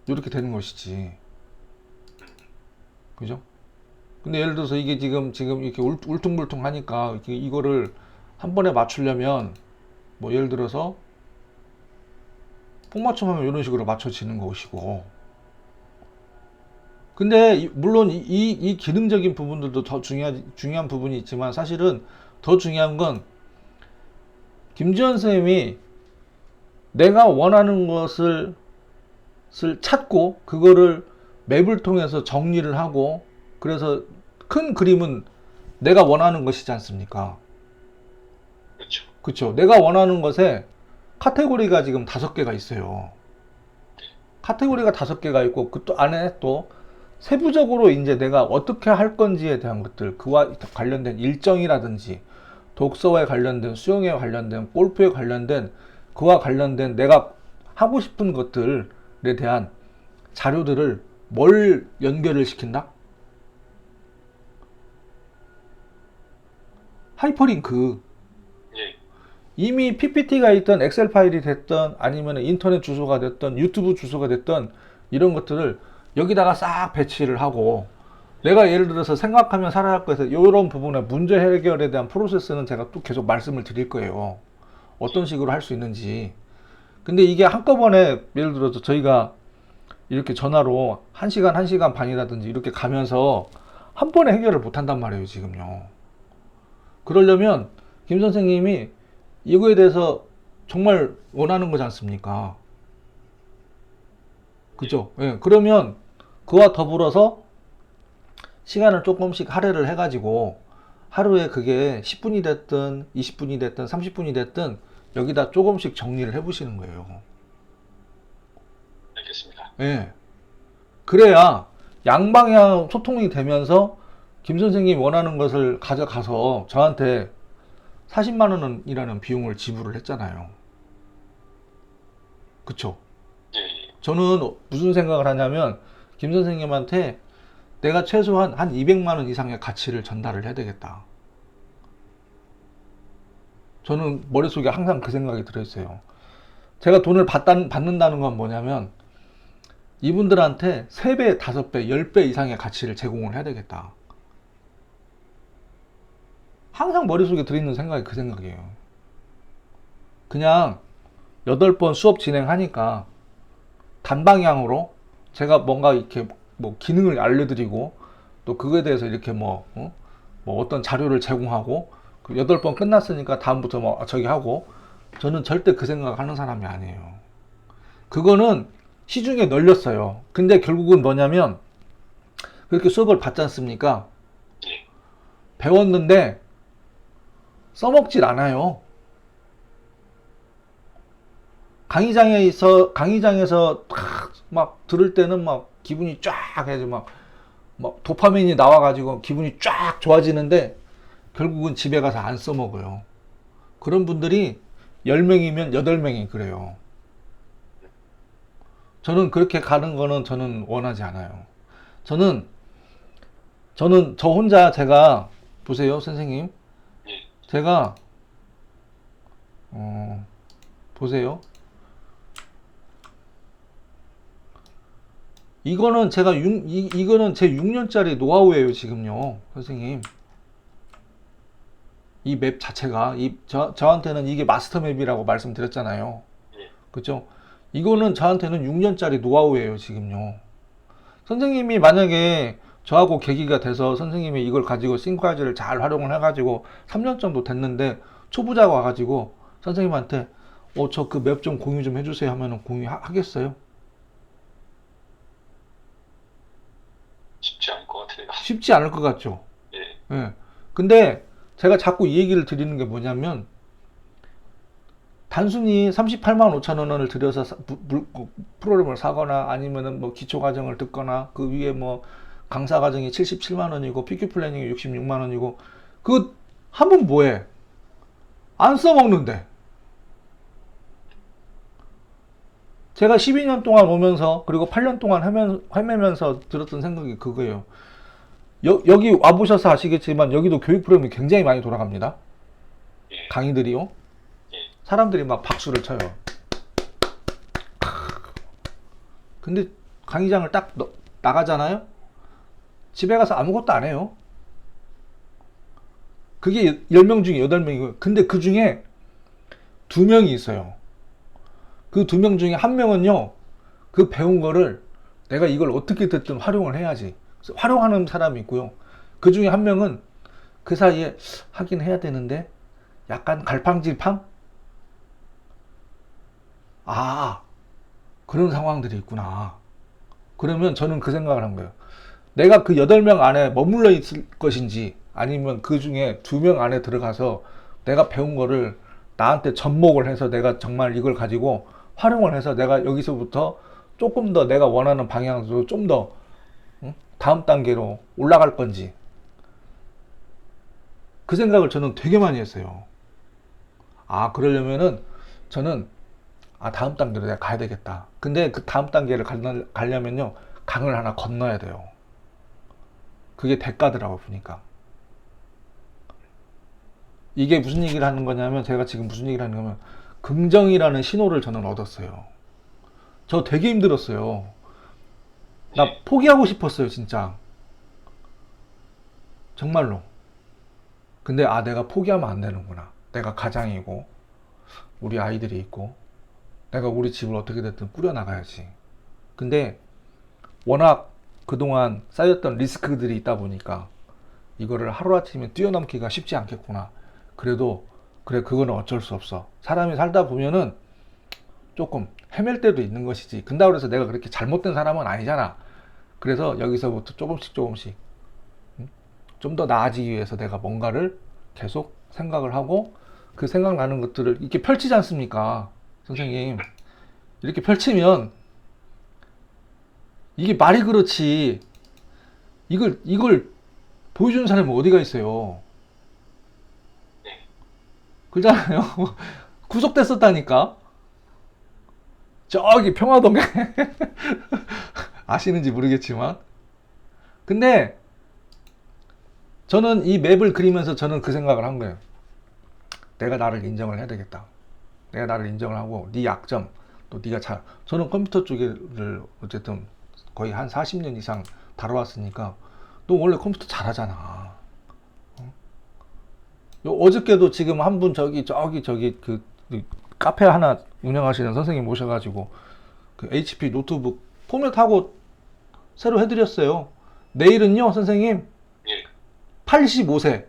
이렇게 되는 것이지 그죠? 근데 예를 들어서 이게 지금 이렇게 울퉁불퉁 하니까 이거를 한 번에 맞추려면 뭐 예를 들어서 폭맞춤 하면 이런 식으로 맞춰지는 것이고 근데 물론 이 기능적인 부분들도 더 중요한 부분이 있지만 사실은 더 중요한 건 김지현 선생님이 내가 원하는 것을 찾고 그거를 맵을 통해서 정리를 하고 그래서 큰 그림은 내가 원하는 것이지 않습니까? 그렇죠. 그쵸? 내가 원하는 것에 카테고리가 지금 5개가 있어요. 카테고리가 5개가 있고 그 또 안에 또 세부적으로 이제 내가 어떻게 할 건지에 대한 것들 그와 관련된 일정이라든지 독서에 관련된 수영에 관련된 골프에 관련된 그와 관련된 내가 하고 싶은 것들에 대한 자료들을 뭘 연결을 시킨다? 하이퍼링크. 예. 이미 PPT가 있던 엑셀 파일이 됐던 아니면 인터넷 주소가 됐던 유튜브 주소가 됐던 이런 것들을 여기다가 싹 배치를 하고 내가 예를 들어서 생각하면 살아야 할 것에서 이런 부분에 문제 해결에 대한 프로세스는 제가 또 계속 말씀을 드릴 거예요. 어떤 식으로 할 수 있는지. 근데 이게 한꺼번에 예를 들어서 저희가 이렇게 전화로 1시간, 1시간 반이라든지 이렇게 가면서 한 번에 해결을 못 한단 말이에요, 지금요. 그러려면 김 선생님이 이거에 대해서 정말 원하는 거지 않습니까? 그죠? 예, 그러면 그와 더불어서 시간을 조금씩 할애를 해가지고 하루에 그게 10분이 됐든 20분이 됐든 30분이 됐든 여기다 조금씩 정리를 해보시는 거예요. 알겠습니다. 예. 그래야 양방향 소통이 되면서 김 선생님이 원하는 것을 가져가서 저한테 40만 원이라는 비용을 지불을 했잖아요. 그쵸? 예. 예. 저는 무슨 생각을 하냐면 김 선생님한테 내가 최소한 한 200만 원 이상의 가치를 전달을 해야 되겠다. 저는 머릿속에 항상 그 생각이 들어있어요. 제가 돈을 받는다는 건 뭐냐면 이분들한테 3배, 5배, 10배 이상의 가치를 제공을 해야 되겠다. 항상 머릿속에 들어있는 생각이 그 생각이에요. 그냥 8번 수업 진행하니까 단방향으로 제가 뭔가 이렇게 뭐 기능을 알려드리고 또 그거에 대해서 이렇게 뭐 어떤 자료를 제공하고 그 8번 끝났으니까 다음부터 뭐 저기 하고 저는 절대 그 생각 하는 사람이 아니에요. 그거는 시중에 널렸어요. 근데 결국은 뭐냐면 그렇게 수업을 받지 않습니까? 예. 배웠는데 써먹질 않아요. 강의장에서 막 들을 때는 막 기분이 쫙 해서 막 도파민이 나와가지고 기분이 쫙 좋아지는데 결국은 집에 가서 안 써먹어요. 그런 분들이 10명이면 8명이 그래요. 저는 그렇게 가는 거는 저는 원하지 않아요. 저는 저 혼자 제가 보세요, 선생님. 예. 제가 보세요. 이거는 이거는 제 6년짜리 노하우예요, 지금요, 선생님. 이 맵 자체가 저한테는 이게 마스터 맵이라고 말씀드렸잖아요. 예. 그죠? 이거는 저한테는 6년짜리 노하우예요, 지금요. 선생님이 만약에 저하고 계기가 돼서 선생님이 이걸 가지고 싱크아이즈를 잘 활용을 해가지고 3년 정도 됐는데 초보자가 와가지고 선생님한테 저 그 맵 좀 공유 좀 해주세요 하면은 공유하겠어요? 쉽지 않을 것 같아요. 쉽지 않을 것 같죠? 예. 예. 근데 제가 자꾸 이 얘기를 드리는 게 뭐냐면 단순히 38만 5천 원을 들여서 프로그램을 사거나 아니면은 뭐 기초 과정을 듣거나 그 위에 뭐 강사 과정이 77만 원이고 PQ 플래닝이 66만 원이고 그 하면 뭐해? 안 써먹는데. 제가 12년 동안 오면서 그리고 8년 동안 헤매면서 들었던 생각이 그거예요. 여기 와보셔서 아시겠지만 여기도 교육 프로그램이 굉장히 많이 돌아갑니다. 예. 강의들이요. 예. 사람들이 막 박수를 쳐요. 근데 강의장을 딱 나가잖아요. 집에 가서 아무것도 안 해요. 그게 10명 중에 8명이고요. 근데 그 중에 2명이 있어요. 그 2명 중에 1명은요. 그 배운 거를 내가 이걸 어떻게 됐든 활용을 해야지. 활용하는 사람이 있고요. 그 중에 1명은 그 사이에 하긴 해야 되는데 약간 갈팡질팡? 아, 그런 상황들이 있구나. 그러면 저는 그 생각을 한 거예요. 내가 그 8명 안에 머물러 있을 것인지 아니면 그 중에 2명 안에 들어가서 내가 배운 거를 나한테 접목을 해서 내가 정말 이걸 가지고 활용을 해서 내가 여기서부터 조금 더 내가 원하는 방향으로 좀 더 다음 단계로 올라갈 건지 그 생각을 저는 되게 많이 했어요. 아, 그러려면은 저는 다음 단계로 내가 가야 되겠다. 근데 그 다음 단계를 가려면요, 강을 하나 건너야 돼요. 그게 대가더라고, 보니까. 이게 무슨 얘기를 하는 거냐면, 제가 지금 무슨 얘기를 하는 거냐면, 긍정이라는 신호를 저는 얻었어요. 저 되게 힘들었어요. 나 포기하고 싶었어요, 진짜. 정말로. 근데, 내가 포기하면 안 되는구나. 내가 가장이고, 우리 아이들이 있고, 내가 우리 집을 어떻게 됐든 꾸려나가야지. 근데, 워낙 그동안 쌓였던 리스크들이 있다 보니까, 이거를 하루아침에 뛰어넘기가 쉽지 않겠구나. 그래도, 그래, 그거는 어쩔 수 없어. 사람이 살다 보면은, 조금 헤맬 때도 있는 것이지. 근다고 해서 내가 그렇게 잘못된 사람은 아니잖아. 그래서 여기서부터 조금씩 좀 더 나아지기 위해서 내가 뭔가를 계속 생각을 하고 그 생각나는 것들을 이렇게 펼치지 않습니까? 선생님. 이렇게 펼치면 이게 말이 그렇지. 이걸 보여주는 사람이 어디가 있어요? 그렇잖아요. 구속됐었다니까. 저기 평화동에 아시는지 모르겠지만. 근데 저는 이 맵을 그리면서 저는 그 생각을 한 거예요. 내가 나를 인정을 해야 되겠다. 내가 나를 인정을 하고 네 약점, 또 네가 저는 컴퓨터 쪽을 어쨌든 거의 한 40년 이상 다뤄왔으니까 너 원래 컴퓨터 잘하잖아. 어저께도 지금 한 분 저기 그 카페 하나 운영하시는 선생님 모셔가지고 그 HP 노트북 포맷하고 새로 해드렸어요. 내일은요 선생님 예, 85세.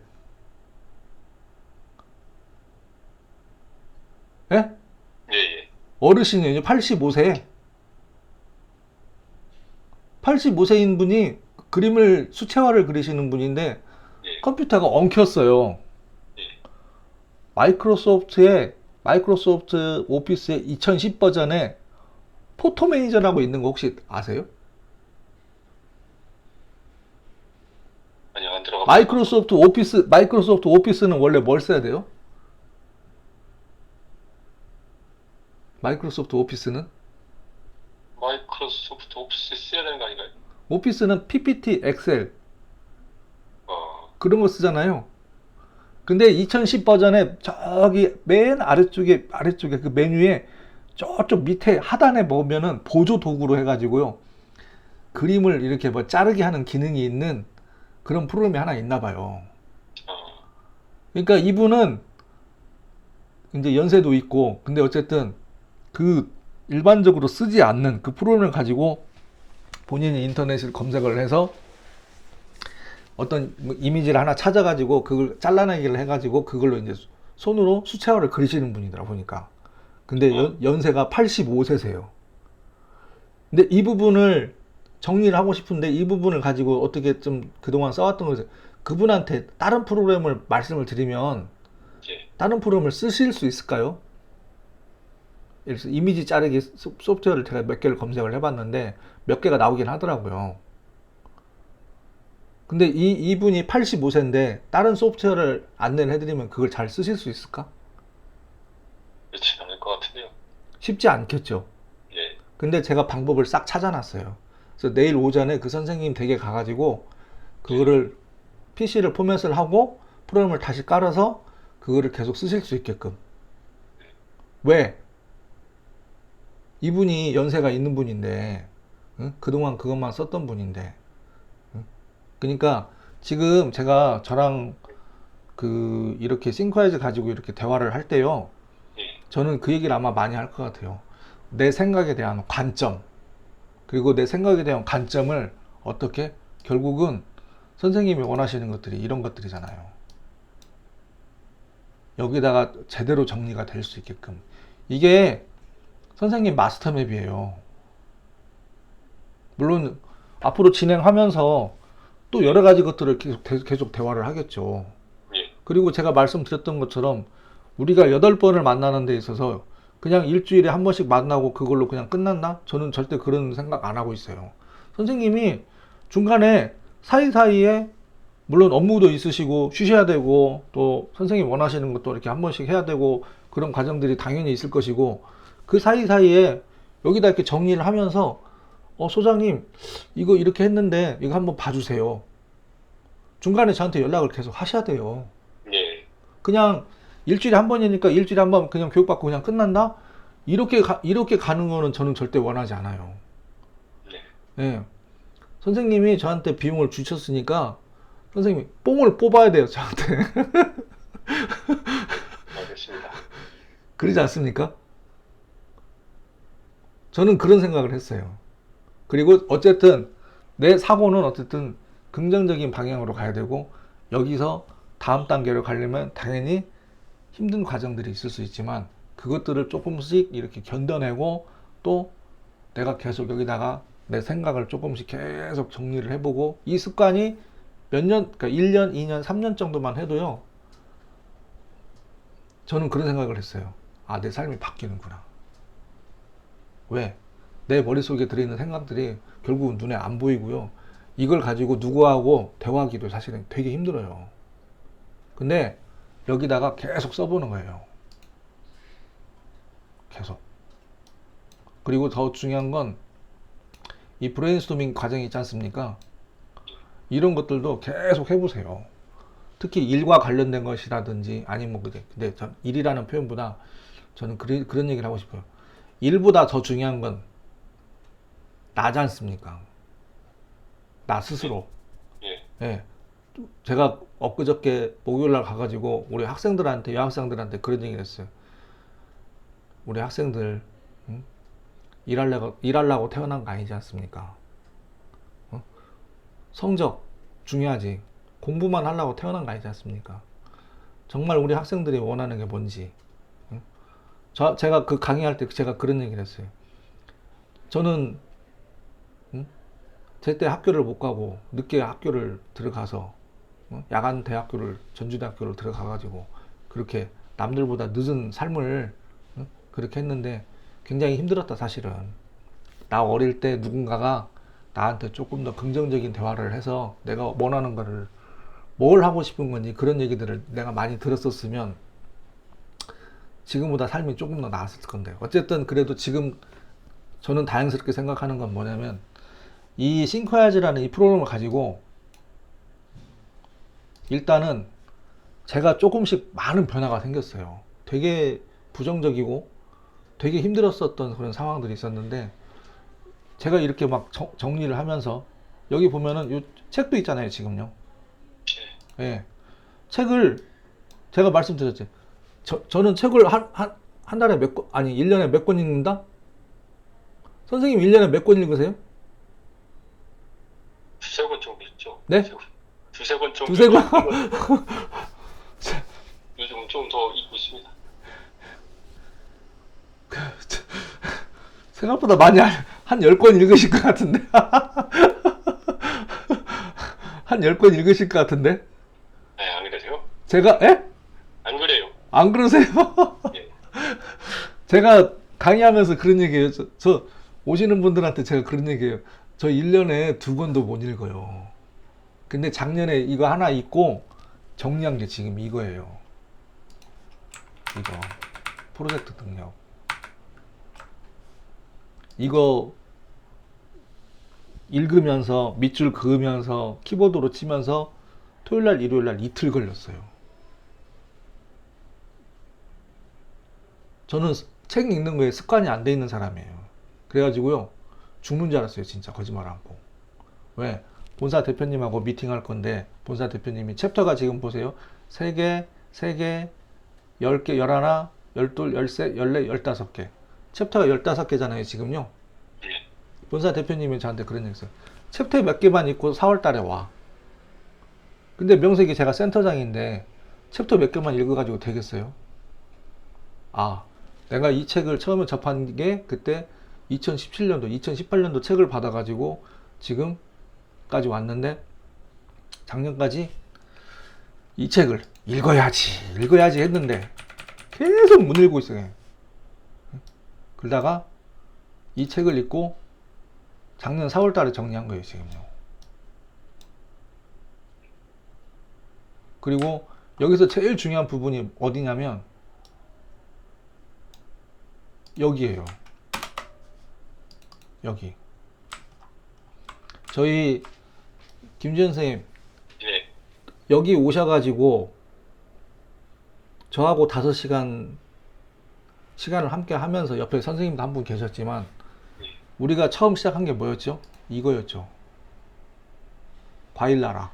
예? 예, 예. 어르신이에요. 85세. 85세인 분이 그림을 수채화를 그리시는 분인데 예, 컴퓨터가 엉켰어요. 예. 마이크로소프트 오피스의 2010 버전에 포토 매니저라고 있는 거 혹시 아세요? 아니요, 안 들어가. 마이크로소프트 오피스는 원래 뭘 써야 돼요? 마이크로소프트 오피스는? 마이크로소프트 오피스 써야 되는 거 아닌가요? 오피스는 PPT, 엑셀 어, 그런 거 쓰잖아요. 근데 2010 버전에 저기 맨 아래쪽에 그 메뉴에 저쪽 밑에 하단에 보면은 보조 도구로 해가지고요. 그림을 이렇게 뭐 자르게 하는 기능이 있는 그런 프로그램이 하나 있나 봐요. 어, 그러니까 이분은 이제 연세도 있고, 근데 어쨌든 그 일반적으로 쓰지 않는 그 프로그램을 가지고 본인이 인터넷을 검색을 해서 어떤 뭐 이미지를 하나 찾아가지고 그걸 잘라내기를 해가지고 그걸로 이제 손으로 수채화를 그리시는 분이더라 보니까. 근데 연세가 85세세요. 근데 이 부분을 정리를 하고 싶은데 이 부분을 가지고 어떻게 좀 그동안 써왔던 것을 그분한테 다른 프로그램을 말씀을 드리면 예. 다른 프로그램을 쓰실 수 있을까요? 예를 들어서 이미지 자르기 소프트웨어를 제가 몇 개를 검색을 해봤는데 몇 개가 나오긴 하더라고요. 근데 이분이 85세인데 다른 소프트웨어를 안내를 해드리면 그걸 잘 쓰실 수 있을까? 그렇지 않을 것 같은데요. 쉽지 않겠죠. 예, 근데 제가 방법을 싹 찾아놨어요. 그래서 내일 오전에 그 선생님 댁에 가가지고 그거를 PC를 포맷을 하고 프로그램을 다시 깔아서 그거를 계속 쓰실 수 있게끔. 왜? 이분이 연세가 있는 분인데, 응? 그동안 그것만 썼던 분인데, 응? 그러니까 지금 제가 저랑 그 이렇게 싱크와이즈 가지고 이렇게 대화를 할 때요, 예, 저는 그 얘기를 아마 많이 할 것 같아요. 내 생각에 대한 관점, 그리고 내 생각에 대한 관점을 어떻게 결국은 선생님이 원하시는 것들이 이런 것들이잖아요. 여기다가 제대로 정리가 될 수 있게끔. 이게 선생님 마스터맵이에요. 물론 앞으로 진행하면서 또 여러 가지 것들을 계속 대화를 하겠죠. 예, 그리고 제가 말씀드렸던 것처럼 우리가 8번을 만나는 데 있어서 그냥 일주일에 한 번씩 만나고 그걸로 그냥 끝난다? 저는 절대 그런 생각 안 하고 있어요. 선생님이 중간에 사이사이에 물론 업무도 있으시고 쉬셔야 되고 또 선생님 원하시는 것도 이렇게 한 번씩 해야 되고 그런 과정들이 당연히 있을 것이고 그 사이사이에 여기다 이렇게 정리를 하면서 소장님 이거 이렇게 했는데 이거 한번 봐주세요. 중간에 저한테 연락을 계속 하셔야 돼요. 예, 그냥 일주일에 한 번이니까 일주일에 한 번 그냥 교육받고 그냥 끝난다? 이렇게 가는 거는 저는 절대 원하지 않아요. 예. 예. 선생님이 저한테 비용을 주셨으니까 선생님이 뽕을 뽑아야 돼요, 저한테. 알겠습니다. 그러지 않습니까? 저는 그런 생각을 했어요. 그리고 어쨌든 내 사고는 어쨌든 긍정적인 방향으로 가야 되고 여기서 다음 단계로 가려면 당연히 힘든 과정들이 있을 수 있지만 그것들을 조금씩 이렇게 견뎌내고 또 내가 계속 여기다가 내 생각을 조금씩 계속 정리를 해보고 이 습관이 몇 년, 그러니까 1년, 2년, 3년 정도만 해도요. 저는 그런 생각을 했어요. 아, 내 삶이 바뀌는구나. 왜? 내 머릿속에 들어있는 생각들이 결국은 눈에 안 보이고요. 이걸 가지고 누구하고 대화하기도 사실은 되게 힘들어요. 근데 여기다가 계속 써보는 거예요. 계속. 그리고 더 중요한 건 이 브레인스토밍 과정이 있지 않습니까? 이런 것들도 계속 해보세요. 특히 일과 관련된 것이라든지 아니면 뭐 근데 전 일이라는 표현보다 저는 그런 얘기를 하고 싶어요. 일보다 더 중요한 건 나지 않습니까? 나 스스로. 예. 예. 제가 엊그저께 목요일날 가가지고 우리 학생들한테 여학생들한테 그런 얘기를 했어요. 우리 학생들 응? 일하려고 태어난 거 아니지 않습니까? 어? 성적 중요하지. 공부만 하려고 태어난 거 아니지 않습니까? 정말 우리 학생들이 원하는 게 뭔지. 응? 제가 그 강의할 때 제가 그런 얘기를 했어요. 저는 응? 제때 학교를 못 가고 늦게 학교를 들어가서 야간 대학교를 전주대학교를 들어가가지고 그렇게 남들보다 늦은 삶을 그렇게 했는데 굉장히 힘들었다 사실은. 나 어릴 때 누군가가 나한테 조금 더 긍정적인 대화를 해서 내가 원하는 거를 뭘 하고 싶은 건지 그런 얘기들을 내가 많이 들었었으면 지금보다 삶이 조금 더 나았을 건데 어쨌든 그래도 지금 저는 다행스럽게 생각하는 건 뭐냐면 이 싱크야즈라는 이 프로그램을 가지고 일단은 제가 조금씩 많은 변화가 생겼어요. 되게 부정적이고 되게 힘들었었던 그런 상황들이 있었는데 제가 이렇게 막 정리를 하면서 여기 보면은 요 책도 있잖아요 지금요. 예. 책을 제가 말씀드렸죠. 저는 책을 한 달에 몇 권, 아니 1년에 몇 권 읽는다? 선생님 1년에 몇 권 읽으세요? 두세 권 정도 있죠. 네? 두세 권 정도. 두세 권? 요즘 좀 더 읽고 있습니다. 생각보다 많이 한 10권 읽으실 것 같은데. 한 10권 읽으실 것 같은데. 네, 안 그러세요? 제가 에? 안 그래요. 안 그러세요? 예. 제가 강의하면서 그런 얘기해요. 저 오시는 분들한테 제가 그런 얘기해요. 저 1년에 2권도 못 읽어요. 근데 작년에 이거 하나 읽고 정리한 게 지금 이거예요. 이거 프로젝트 등력. 이거 읽으면서 밑줄 그으면서 키보드로 치면서 토요일날 일요일날 이틀 걸렸어요. 저는 책 읽는 거에 습관이 안 돼 있는 사람이에요. 그래가지고요 죽는 줄 알았어요. 진짜 거짓말 않고. 왜? 본사 대표님하고 미팅할 건데 본사 대표님이 챕터가 지금 보세요. 3개, 3개, 10개, 11, 12, 13, 14, 15개. 챕터가 15개잖아요 지금요. 예. 본사 대표님이 저한테 그런 얘기 했어요. 챕터 몇 개만 읽고 4월 달에 와. 근데 명색이 제가 센터장인데 챕터 몇 개만 읽어가지고 되겠어요? 아, 내가 이 책을 처음에 접한 게 그때 2017년도, 2018년도 책을 받아가지고 지금까지 왔는데 작년까지 이 책을 읽어야지 했는데 계속 못 읽고 있어요. 그러다가 이 책을 읽고 작년 4월 달에 정리한 거예요, 지금요. 그리고 여기서 제일 중요한 부분이 어디냐면 여기에요. 여기. 저희 김지현 선생님 예. 여기 오셔가지고 저하고 5시간 시간을 함께 하면서 옆에 선생님도 한 분 계셨지만 우리가 처음 시작한 게 뭐였죠? 이거였죠. 과일 나라.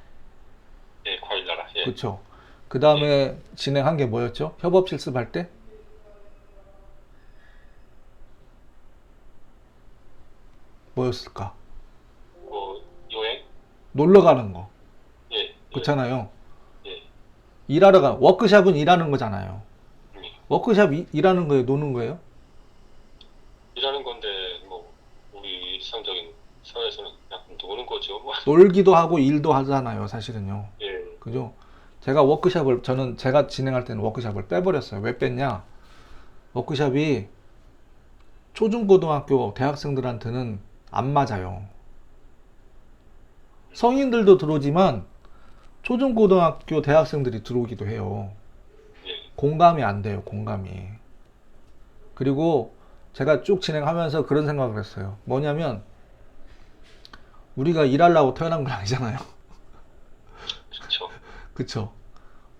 예, 과일 나라. 예. 그렇죠. 그 다음에 진행한 게 뭐였죠? 협업 실습할 때 뭐였을까? 여행? 놀러 가는 거. 예. 그렇잖아요. 예. 일하러 가. 워크샵은 일하는 거잖아요. 예. 워크샵 일하는 거예요? 노는 거예요? 일하는 건데 뭐 우리 일상적인 사회에서는 약간 노는 거죠. 뭐. 놀기도 하고 일도 하잖아요. 사실은요. 예. 그죠? 제가 워크샵을 저는 제가 진행할 때는 워크샵을 빼버렸어요. 왜 뺐냐? 워크샵이 초중고등학교 대학생들한테는 안 맞아요. 성인들도 들어오지만 초중고등학교 대학생들이 들어오기도 해요. 예. 공감이 안 돼요. 공감이. 그리고 제가 쭉 진행하면서 그런 생각을 했어요. 뭐냐면 우리가 일하려고 태어난 건 아니잖아요. 그렇죠. 그쵸?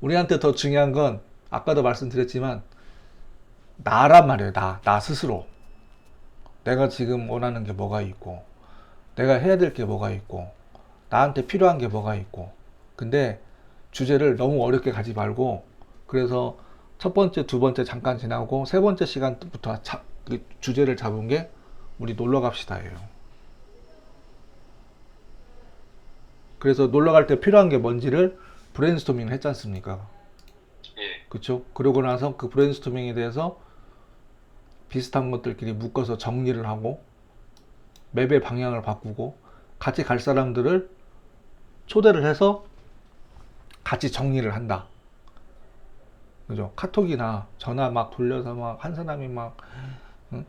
우리한테 더 중요한 건 아까도 말씀드렸지만 나란 말이에요. 나 스스로. 내가 지금 원하는 게 뭐가 있고, 내가 해야 될 게 뭐가 있고, 나한테 필요한 게 뭐가 있고. 근데 주제를 너무 어렵게 가지 말고, 그래서 첫 번째, 두 번째 잠깐 지나고, 세 번째 시간부터 그 주제를 잡은 게 우리 놀러 갑시다예요. 그래서 놀러 갈 때 필요한 게 뭔지를 브레인스토밍을 했지 않습니까? 예. 그쵸? 그러고 나서 그 브레인스토밍에 대해서 비슷한 것들끼리 묶어서 정리를 하고, 맵의 방향을 바꾸고, 같이 갈 사람들을 초대를 해서 같이 정리를 한다. 그죠? 카톡이나 전화 막 돌려서 막 한 사람이 막, 응?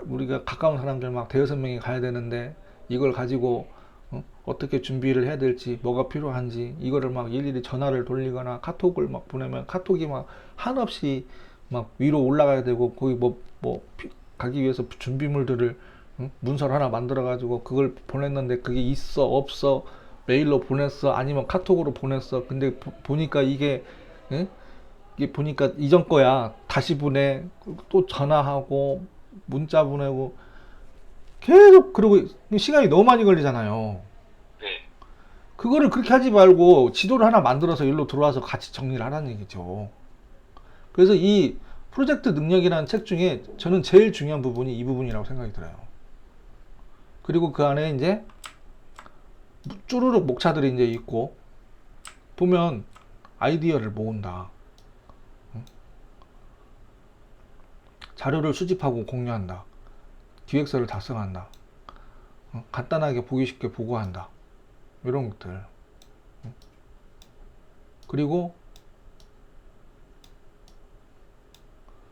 우리가 가까운 사람들 막 대여섯 명이 가야 되는데 이걸 가지고 어떻게 준비를 해야 될지, 뭐가 필요한지, 이거를 막 일일이 전화를 돌리거나 카톡을 막 보내면 카톡이 막 한없이 막 위로 올라가야 되고, 거기 가기 위해서 준비물들을 문서를 하나 만들어 가지고 그걸 보냈는데 그게 있어 없어, 메일로 보냈어 아니면 카톡으로 보냈어, 근데 보니까 이게 응? 이게 보니까 이전 거야, 다시 보내, 또 전화하고 문자 보내고 계속, 그러고 시간이 너무 많이 걸리잖아요. 네. 그거를 그렇게 하지 말고 지도를 하나 만들어서 일로 들어와서 같이 정리를 하라는 얘기죠. 그래서 이 프로젝트 능력이라는 책 중에 저는 제일 중요한 부분이 이 부분이라고 생각이 들어요. 그리고 그 안에 이제 쭈루룩 목차들이 이제 있고, 보면 아이디어를 모은다, 자료를 수집하고 공유한다, 기획서를 작성한다, 간단하게 보기 쉽게 보고한다, 이런 것들. 그리고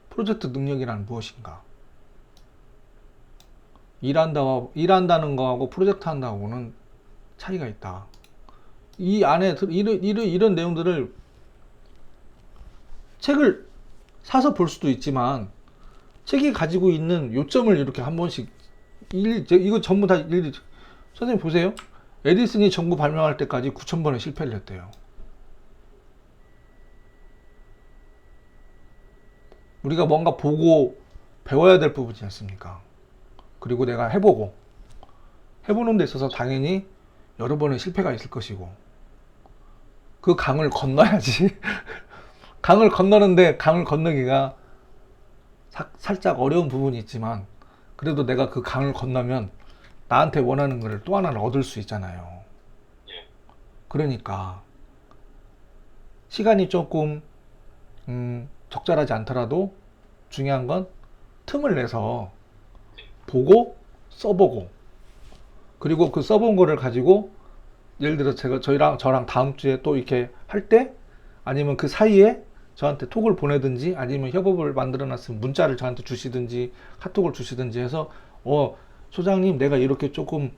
프로젝트 능력이란 무엇인가? 일한다는 거하고 프로젝트 한다고는 차이가 있다. 이 안에 이런 내용들을 책을 사서 볼 수도 있지만, 책이 가지고 있는 요점을 이렇게 한 번씩 이거 전부 다 일일이, 선생님 보세요. 에디슨이 전구 발명할 때까지 9,000번의 실패를 했대요. 우리가 뭔가 보고 배워야 될 부분이지 않습니까? 그리고 내가 해보는 데 있어서 당연히 여러 번의 실패가 있을 것이고, 그 강을 건너야지. 강을 건너기가 살짝 어려운 부분이 있지만, 그래도 내가 그 강을 건너면 나한테 원하는 것을 또 하나를 얻을 수 있잖아요. 예. 그러니까 시간이 조금 적절하지 않더라도 중요한 건 틈을 내서 보고 써보고, 그리고 그 써본 거를 가지고 예를 들어 저랑 다음 주에 또 이렇게 할 때, 아니면 그 사이에 저한테 톡을 보내든지 아니면 협업을 만들어 놨으면 문자를 저한테 주시든지 카톡을 주시든지 해서, 소장님 내가 이렇게 조금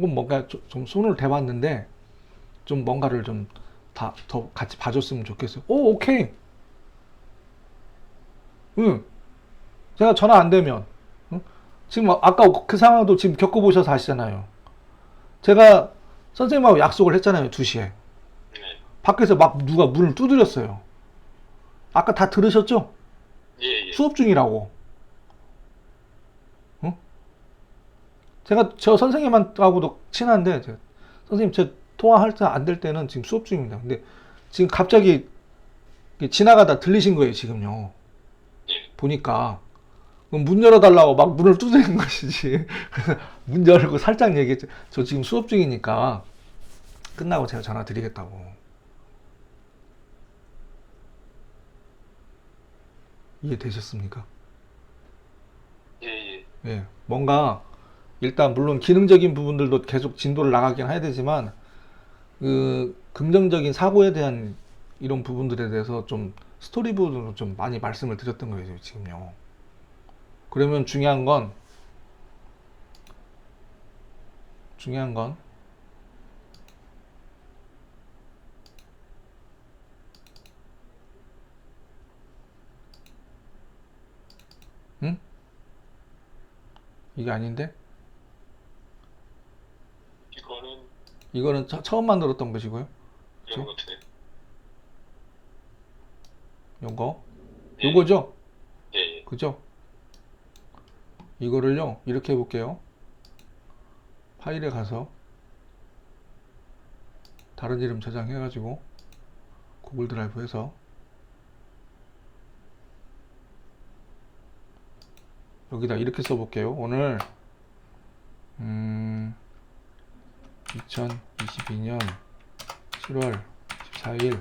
뭔가 좀 손을 대봤는데 좀 뭔가를 좀 더 같이 봐줬으면 좋겠어요. 오케이. 응. 제가 전화 안 되면, 응? 지금 아까 그 상황도 지금 겪어보셔서 아시잖아요. 제가 선생님하고 약속을 했잖아요, 2시에. 네. 밖에서 막 누가 문을 두드렸어요. 아까 다 들으셨죠? 예, 예. 수업 중이라고. 응? 제가 저 선생님하고도 친한데, 선생님 저 통화할 때 안 될 때는 지금 수업 중입니다. 근데 지금 갑자기 지나가다 들리신 거예요, 지금요. 예. 보니까. 그럼 문 열어달라고 막 문을 두드리는 것이지. 문 열고 살짝 얘기했죠. 저 지금 수업 중이니까 끝나고 제가 전화 드리겠다고. 이해되셨습니까? 예, 예. 예. 뭔가, 일단 물론 기능적인 부분들도 계속 진도를 나가긴 해야 되지만, 그 긍정적인 사고에 대한 이런 부분들에 대해서 좀 스토리보드로 좀 많이 말씀을 드렸던 거예요, 지금요. 그러면 중요한 건 응? 이게 아닌데? 이거는 처음 만들었던 것이고요. 이런 것 같은데. 요거. 예, 요거죠? 예, 예. 그죠? 이거를요, 이렇게 해볼게요. 파일에 가서 다른 이름 저장해가지고 구글 드라이브 해서 여기다 이렇게 써볼게요. 오늘 2022년 7월 14일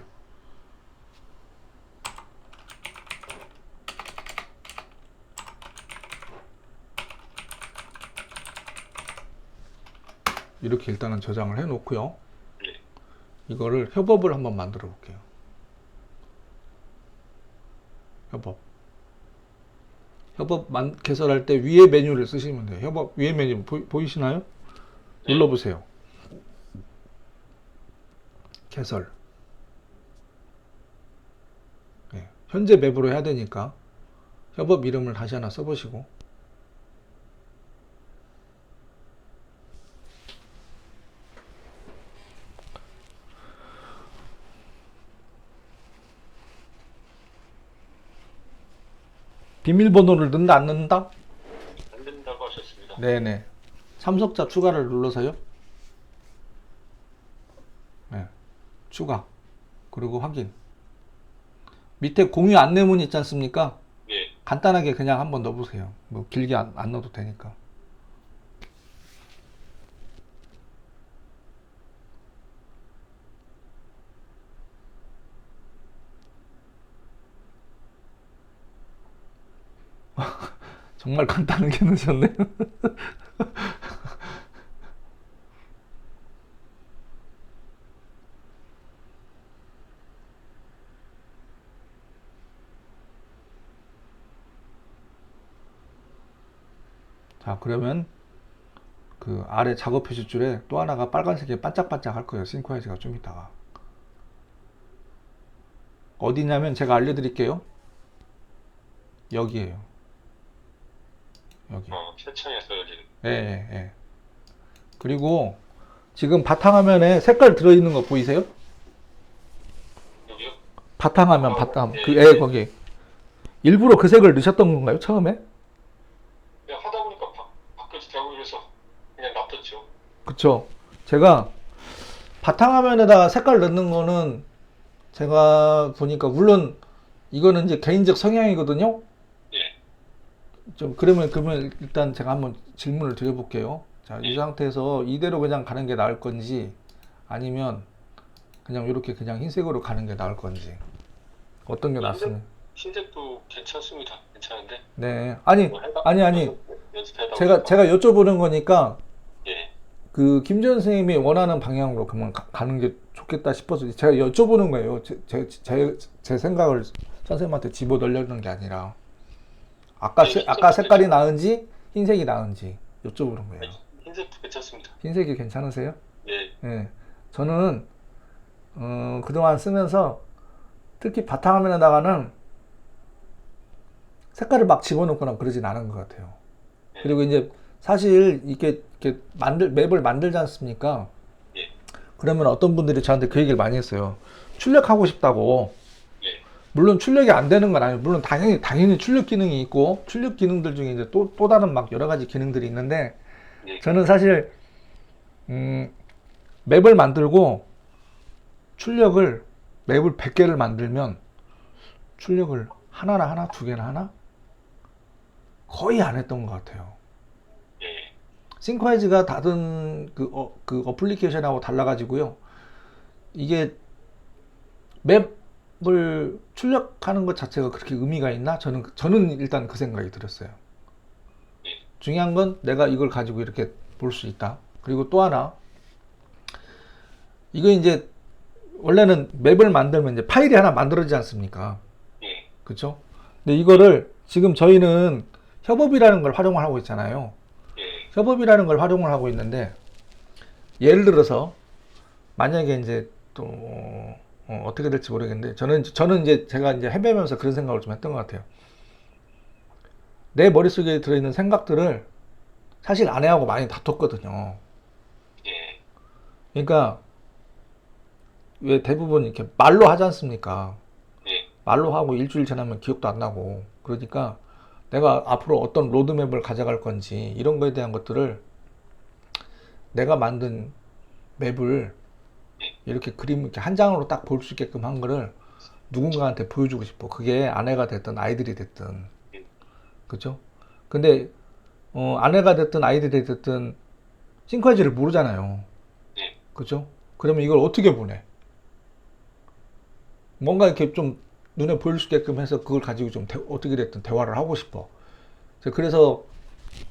이렇게 일단은 저장을 해 놓고요. 예. 이거를 협업을 한번 만들어 볼게요. 협업 개설할 때 위에 메뉴를 쓰시면 돼요. 협업 위에 메뉴 보이시나요? 예. 눌러보세요. 개설. 네. 현재 맵으로 해야 되니까 협업 이름을 다시 하나 써보시고 비밀번호를 넣는다 안 넣는다? 안 된다고 하셨습니다. 네네. 참석자 추가를 눌러서요. 네. 추가. 그리고 확인. 밑에 공유 안내문 있지 않습니까? 예. 간단하게 그냥 한번 넣어보세요. 뭐 길게 안 넣어도 되니까. 정말 간단하게 넣으셨네요. 자, 그러면 그 아래 작업 표시줄에 또 하나가 빨간색이 반짝반짝 할 거예요. 싱크와이즈가 좀 이따가. 어디냐면 제가 알려드릴게요. 여기에요. 여기. 세창에서 열리는. 예, 예, 예. 그리고 지금 바탕화면에 색깔 들어있는 거 보이세요? 여기요? 바탕화면, 바탕. 예, 그, 예. 거기. 일부러 그 색을 넣으셨던 건가요? 처음에? 그냥 하다 보니까 바뀌어지더라고요. 그래서 그냥 놔뒀죠. 그쵸. 제가 바탕화면에다가 색깔 넣는 거는 제가 보니까 물론 이거는 이제 개인적 성향이거든요. 예. 좀 그러면 일단 제가 한번 질문을 드려볼게요. 자, 이 예. 상태에서 이대로 그냥 가는 게 나을 건지 아니면 그냥 이렇게 그냥 흰색으로 가는 게 나을 건지 어떤 게 낫으면? 흰색도 괜찮습니다. 괜찮은데. 네. 아니 뭐 아니 연습해다 제가 여쭤보는 거니까 예. 그 김지현 선생님이 원하는 방향으로 그만 가는 게 좋겠다 싶어서 제가 여쭤보는 거예요. 제 생각을 선생님한테 집어 넣으려는 게 아니라 아까 네, 아까 색깔이 괜찮죠. 나은지 흰색이 나은지 여쭤보는 거예요. 흰색도 괜찮습니다. 흰색이 괜찮으세요? 예. 네. 저는 그동안 쓰면서 특히 바탕화면에다가는 색깔을 막 집어넣거나 그러진 않은 것 같아요. 예. 그리고 이제 사실 이렇게 맵을 만들지 않습니까? 예. 그러면 어떤 분들이 저한테 그 얘기를 많이 했어요. 출력하고 싶다고. 예. 물론 출력이 안 되는 건 아니에요. 물론 당연히 출력 기능이 있고 출력 기능들 중에 이제 또 다른 막 여러 가지 기능들이 있는데 예. 저는 사실 맵을 만들고 맵을 100개를 만들면 출력을 하나나 하나, 두 개나 하나 거의 안 했던 것 같아요. 예. 싱크와이즈가 다른 그 어플리케이션하고 달라가지고요. 이게 맵을 출력하는 것 자체가 그렇게 의미가 있나? 저는 일단 그 생각이 들었어요. 예. 중요한 건 내가 이걸 가지고 이렇게 볼 수 있다. 그리고 또 하나, 이거 이제 원래는 맵을 만들면 이제 파일이 하나 만들어지지 않습니까? 예. 그쵸? 근데 이거를 지금 저희는 협업이라는 걸 활용을 하고 있잖아요. 예. 협업이라는 걸 활용을 하고 있는데 예를 들어서 만약에 이제 또 어떻게 될지 모르겠는데 저는 이제 제가 이제 헤매면서 그런 생각을 좀 했던 것 같아요. 내 머릿속에 들어있는 생각들을 사실 아내하고 많이 다퉜거든요. 예. 그러니까 왜 대부분 이렇게 말로 하지 않습니까? 예, 말로 하고 일주일 지나면 기억도 안 나고. 그러니까 내가 앞으로 어떤 로드맵을 가져갈 건지 이런 거에 대한 것들을 내가 만든 맵을 예, 이렇게 그림 이렇게 한 장으로 딱 볼 수 있게끔 한 거를 누군가한테 보여주고 싶어. 그게 아내가 됐든 아이들이 됐든. 예, 그죠? 근데 아내가 됐든 아이들이 됐든 싱크라지를 모르잖아요. 예. 그죠? 그러면 이걸 어떻게 보내? 뭔가 이렇게 좀 눈에 보일 수 있게끔 해서 그걸 가지고 좀 어떻게 됐든 대화를 하고 싶어. 그래서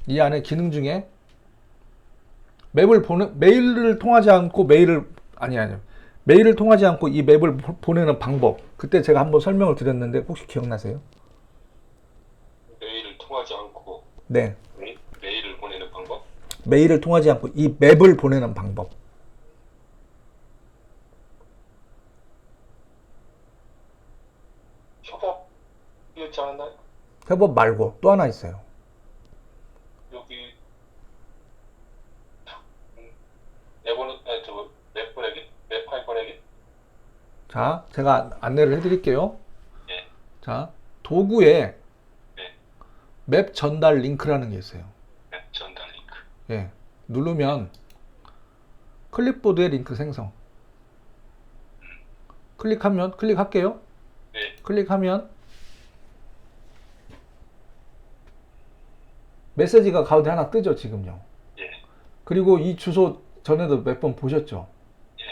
이 안에 기능 중에 메일을 통하지 않고 아니 메일을 통하지 않고 이 맵을 보내는 방법. 그때 제가 한번 설명을 드렸는데 혹시 기억나세요? 메일을 통하지 않고 네. 메일을 보내는 방법? 메일을 통하지 않고 이 맵을 보내는 방법. 협업이었지 않았나요? 협업 말고 또 하나 있어요. 여기 내보내, 아니 맵 보내기, 맵 파일 보내기. 자, 제가 안내를 해드릴게요. 예, 자, 도구에 예, 맵 전달 링크라는 게 있어요. 맵 전달 링크. 예. 누르면 클립보드의 링크 생성. 클릭할게요. 예, 클릭하면 메시지가 가운데 하나 뜨죠, 지금요. 예, 그리고 이 주소 전에도 몇 번 보셨죠? 예,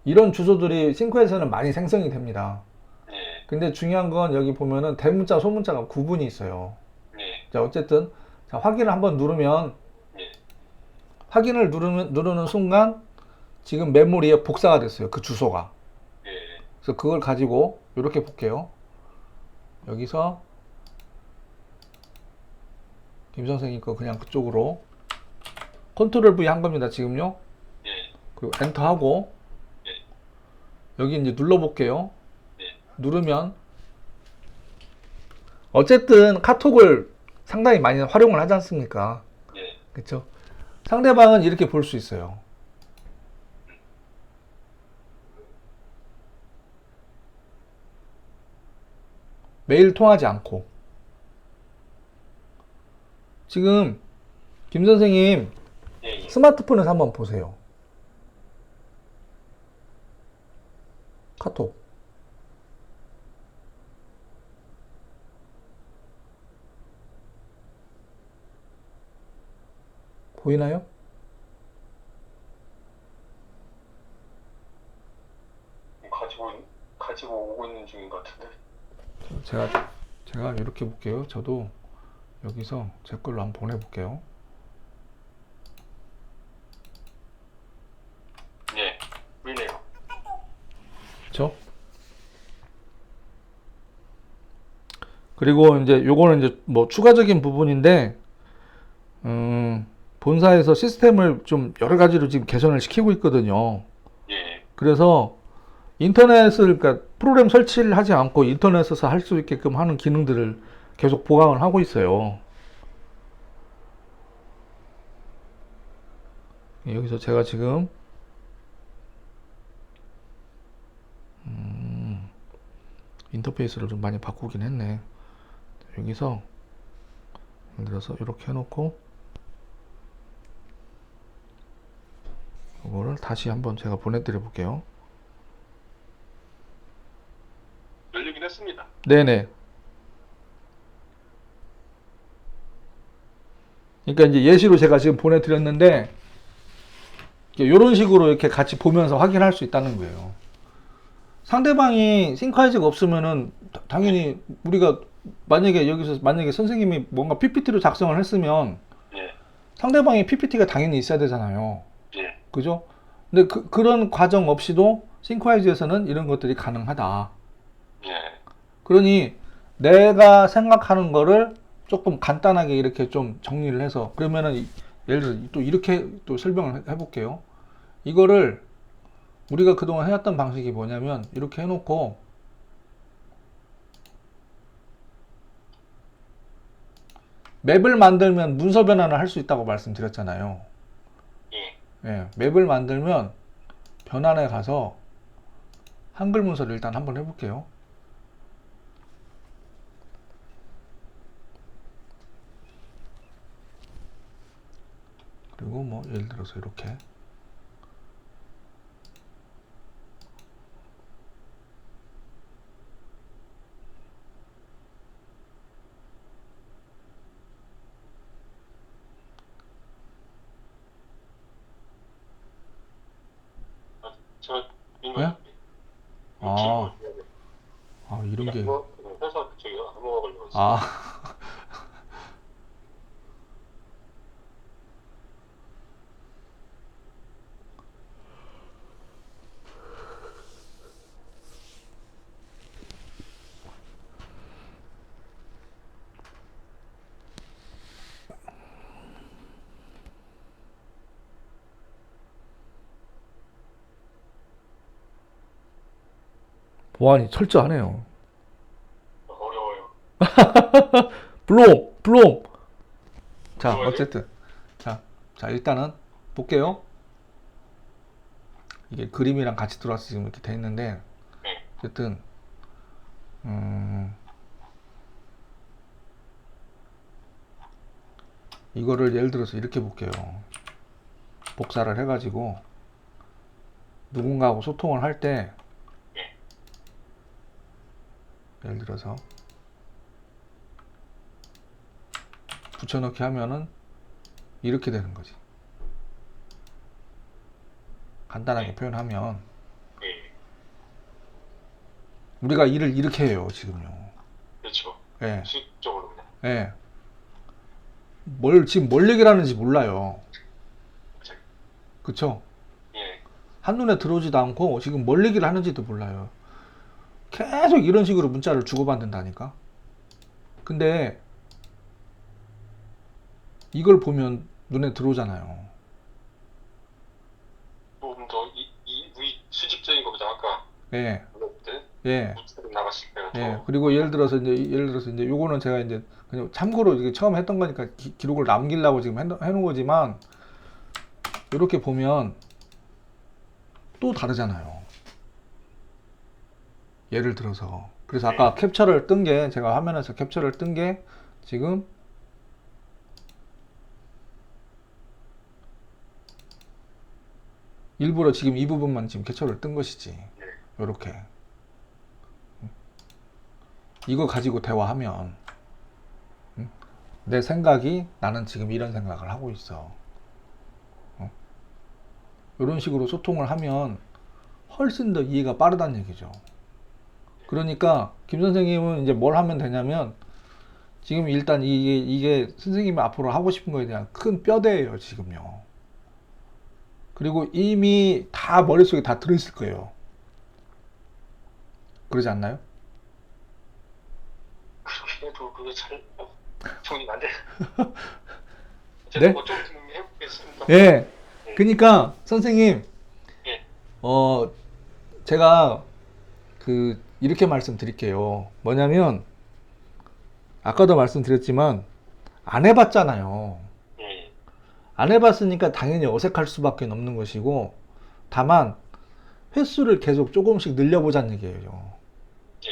이런 주소들이 싱크에서는 많이 생성이 됩니다. 예, 근데 중요한 건 여기 보면은 대문자, 소문자가 구분이 있어요. 예, 자, 어쨌든, 자, 확인을 한번 누르면, 예, 확인을 누르는 순간 지금 메모리에 복사가 됐어요. 그 주소가. 예, 그래서 그걸 가지고 이렇게 볼게요. 여기서 김 선생님 거 그냥 그쪽으로 컨트롤 V 한 겁니다. 지금요. 예, 그리고 엔터 하고 예, 여기 이제 눌러 볼게요. 예, 누르면 어쨌든 카톡을 상당히 많이 활용을 하지 않습니까? 예, 그렇죠? 상대방은 이렇게 볼 수 있어요. 메일 통하지 않고. 지금 김 선생님 예, 예. 스마트폰에서 한번 보세요. 카톡. 보이나요? 가지고 오고 있는 중인 것 같은데. 제가 이렇게 볼게요. 저도 여기서 제 걸로 한번 보내볼게요. 예, 보이네요. 그렇죠? 그리고 이제 요거는 이제 뭐 추가적인 부분인데 본사에서 시스템을 좀 여러 가지로 지금 개선을 시키고 있거든요. 예, 그래서 인터넷을 그러니까 프로그램 설치를 하지 않고 인터넷에서 할 수 있게끔 하는 기능들을 계속 보강을 하고 있어요. 여기서 제가 지금 인터페이스를 좀 많이 바꾸긴 했네. 여기서 예를 들어서 이렇게 해놓고 이거를 다시 한번 제가 보내드려 볼게요. 열리긴 했습니다. 네네. 그러니까 이제 예시로 제가 지금 보내드렸는데 이런 식으로 이렇게 같이 보면서 확인할 수 있다는 거예요. 상대방이 싱크아이즈가 없으면은 당연히 우리가 만약에 선생님이 뭔가 PPT로 작성을 했으면 예, 상대방이 PPT가 당연히 있어야 되잖아요. 예, 그죠? 근데 그런 과정 없이도 싱크아이즈에서는 이런 것들이 가능하다. 예, 그러니 내가 생각하는 거를 조금 간단하게 이렇게 좀 정리를 해서 그러면은 예를 들어 또 이렇게 또 설명을 해볼게요. 이거를 우리가 그동안 해왔던 방식이 뭐냐면 이렇게 해놓고 맵을 만들면 문서 변환을 할 수 있다고 말씀드렸잖아요. 예, 예, 맵을 만들면 변환에 가서 한글 문서를 일단 한번 해볼게요. 그리고 뭐 예를 들어서 이렇게 저 이거 네? 아, 이런 게 회사 그쪽이요. 암호화 걸려서. 아, 보안이 철저하네요. 어려워요. 블록. 자, 어려워요? 어쨌든 자 일단은 볼게요. 이게 그림이랑 같이 들어와서 지금 이렇게 돼 있는데 네. 어쨌든 이거를 예를 들어서 이렇게 볼게요. 복사를 해가지고 누군가하고 소통을 할 때 네. 예를 들어서 붙여넣기 하면은 이렇게 되는 거지. 간단하게 표현하면 네. 우리가 일을 이렇게 해요 지금요. 그렇죠. 예, 수직적으로 그냥. 예. 지금 뭘 얘기를 하는지 몰라요. 갑자기. 그쵸? 예. 한눈에 들어오지도 않고 지금 뭘 얘기를 하는지도 몰라요. 계속 이런 식으로 문자를 주고받는다니까. 근데 이걸 보면 눈에 들어오잖아요. 조금 더 우리 수직적인 거보다 아까 예, 그때 예, 우측으로 나갔을 때가 예. 더. 그리고 예를 들어서 이제 요거는 제가 이제 그냥 참고로 이게 처음 했던 거니까 기록을 남기려고 지금 해놓은 거지만 이렇게 보면 또 다르잖아요. 예를 들어서 그래서 아까 캡처를 뜬 게 제가 화면에서 캡처를 뜬 게 지금 일부러 지금 이 부분만 지금 캡처를 뜬 것이지. 요렇게 이거 가지고 대화하면 내 생각이 나는 지금 이런 생각을 하고 있어. 이런 식으로 소통을 하면 훨씬 더 이해가 빠르다는 얘기죠. 그러니까 김 선생님은 이제 뭘 하면 되냐면 지금 일단 이게 선생님이 앞으로 하고 싶은 거에 대한 큰 뼈대예요 지금요. 그리고 이미 다 머릿속에 다 들어있을 거예요. 그러지 않나요? 그렇게 해도 그게 잘 정리 안 돼. 네? 어쨌든 뭐좀 해보겠습니다. 예. 네. 그러니까 선생님 예. 제가 이렇게 말씀드릴게요. 뭐냐면 아까도 말씀드렸지만 안 해봤잖아요. 예. 안 해봤으니까 당연히 어색할 수밖에 없는 것이고 다만 횟수를 계속 조금씩 늘려보자는 얘기예요. 예.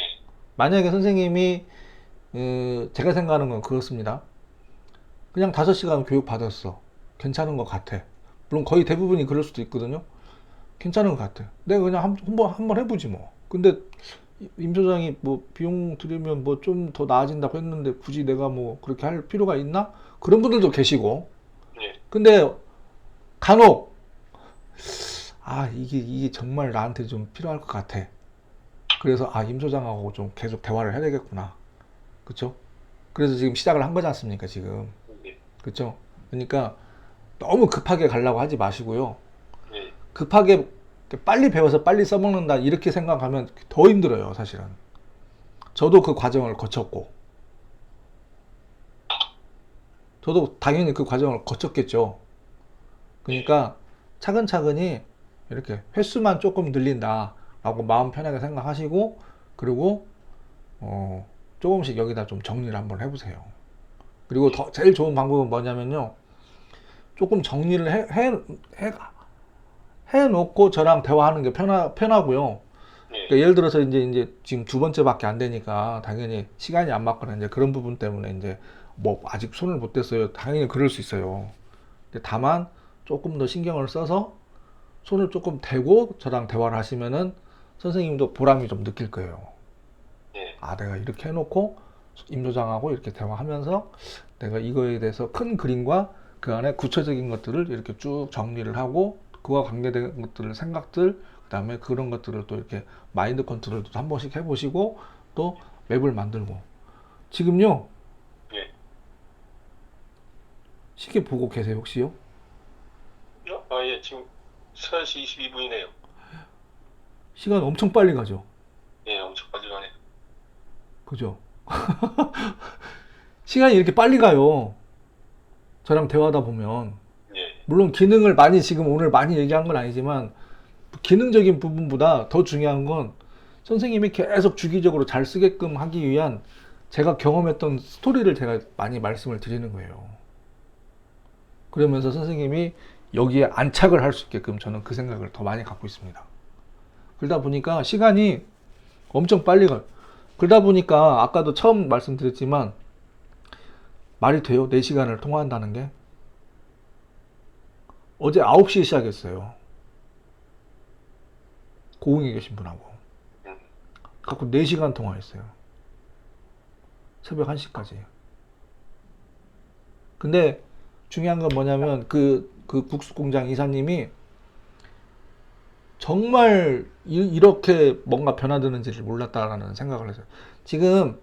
만약에 선생님이 제가 생각하는 건 그렇습니다. 그냥 5시간 교육 받았어. 괜찮은 것 같아. 물론 거의 대부분이 그럴 수도 있거든요. 괜찮은 것 같아. 내가 그냥 한번 해보지 뭐. 근데 임 소장이 뭐 비용 들이면 뭐 좀 더 나아진다고 했는데 굳이 내가 뭐 그렇게 할 필요가 있나? 그런 분들도 계시고. 예. 근데 간혹 이게 정말 나한테 좀 필요할 것 같아. 그래서 임 소장하고 좀 계속 대화를 해야 되겠구나. 그쵸? 그래서 지금 시작을 한 거지 않습니까, 지금. 예. 그쵸? 그러니까 너무 급하게 가려고 하지 마시고요. 예. 급하게 빨리 배워서 빨리 써먹는다 이렇게 생각하면 더 힘들어요, 사실은. 저도 그 과정을 거쳤고 저도 당연히 그 과정을 거쳤겠죠. 그러니까 차근차근히 이렇게 횟수만 조금 늘린다 라고 마음 편하게 생각하시고 그리고 조금씩 여기다 좀 정리를 한번 해보세요. 그리고 제일 좋은 방법은 뭐냐면요, 조금 정리를 해놓고 저랑 대화하는 게 편하고요. 예, 그러니까 예를 들어서 이제 지금 두 번째밖에 안 되니까 당연히 시간이 안 맞거나 이제 그런 부분 때문에 이제 뭐 아직 손을 못 댔어요. 당연히 그럴 수 있어요. 근데 다만 조금 더 신경을 써서 손을 조금 대고 저랑 대화를 하시면은 선생님도 보람이 좀 느낄 거예요. 예, 아, 내가 이렇게 해놓고 임 조장하고 이렇게 대화하면서 내가 이거에 대해서 큰 그림과 그 안에 구체적인 것들을 이렇게 쭉 정리를 하고 그와 관계된 것들을 생각들 그다음에 그런 것들을 또 이렇게 마인드 컨트롤도 한 번씩 해보시고 또 맵을 만들고 지금요 예. 시계 보고 계세요 혹시요? 아, 예, 지금 3시 22분이네요. 시간 엄청 빨리 가죠. 예, 엄청 빠지가네. 그죠? 시간이 이렇게 빨리 가요. 저랑 대화하다 보면 예, 물론 기능을 많이 지금 오늘 많이 얘기한 건 아니지만 기능적인 부분보다 더 중요한 건 선생님이 계속 주기적으로 잘 쓰게끔 하기 위한 제가 경험했던 스토리를 제가 많이 말씀을 드리는 거예요. 그러면서 선생님이 여기에 안착을 할 수 있게끔 저는 그 생각을 더 많이 갖고 있습니다. 그러다 보니까 시간이 엄청 빨리 가요. 그러다 보니까 아까도 처음 말씀드렸지만 말이 돼요? 4시간을 통화한다는 게? 어제 9시에 시작했어요. 고흥에 계신 분하고. 음, 갖고 4시간 통화했어요. 새벽 1시까지. 근데 중요한 건 뭐냐면 그 국수공장 이사님이 정말 이렇게 뭔가 변화되는지를 몰랐다라는 생각을 했어요. 지금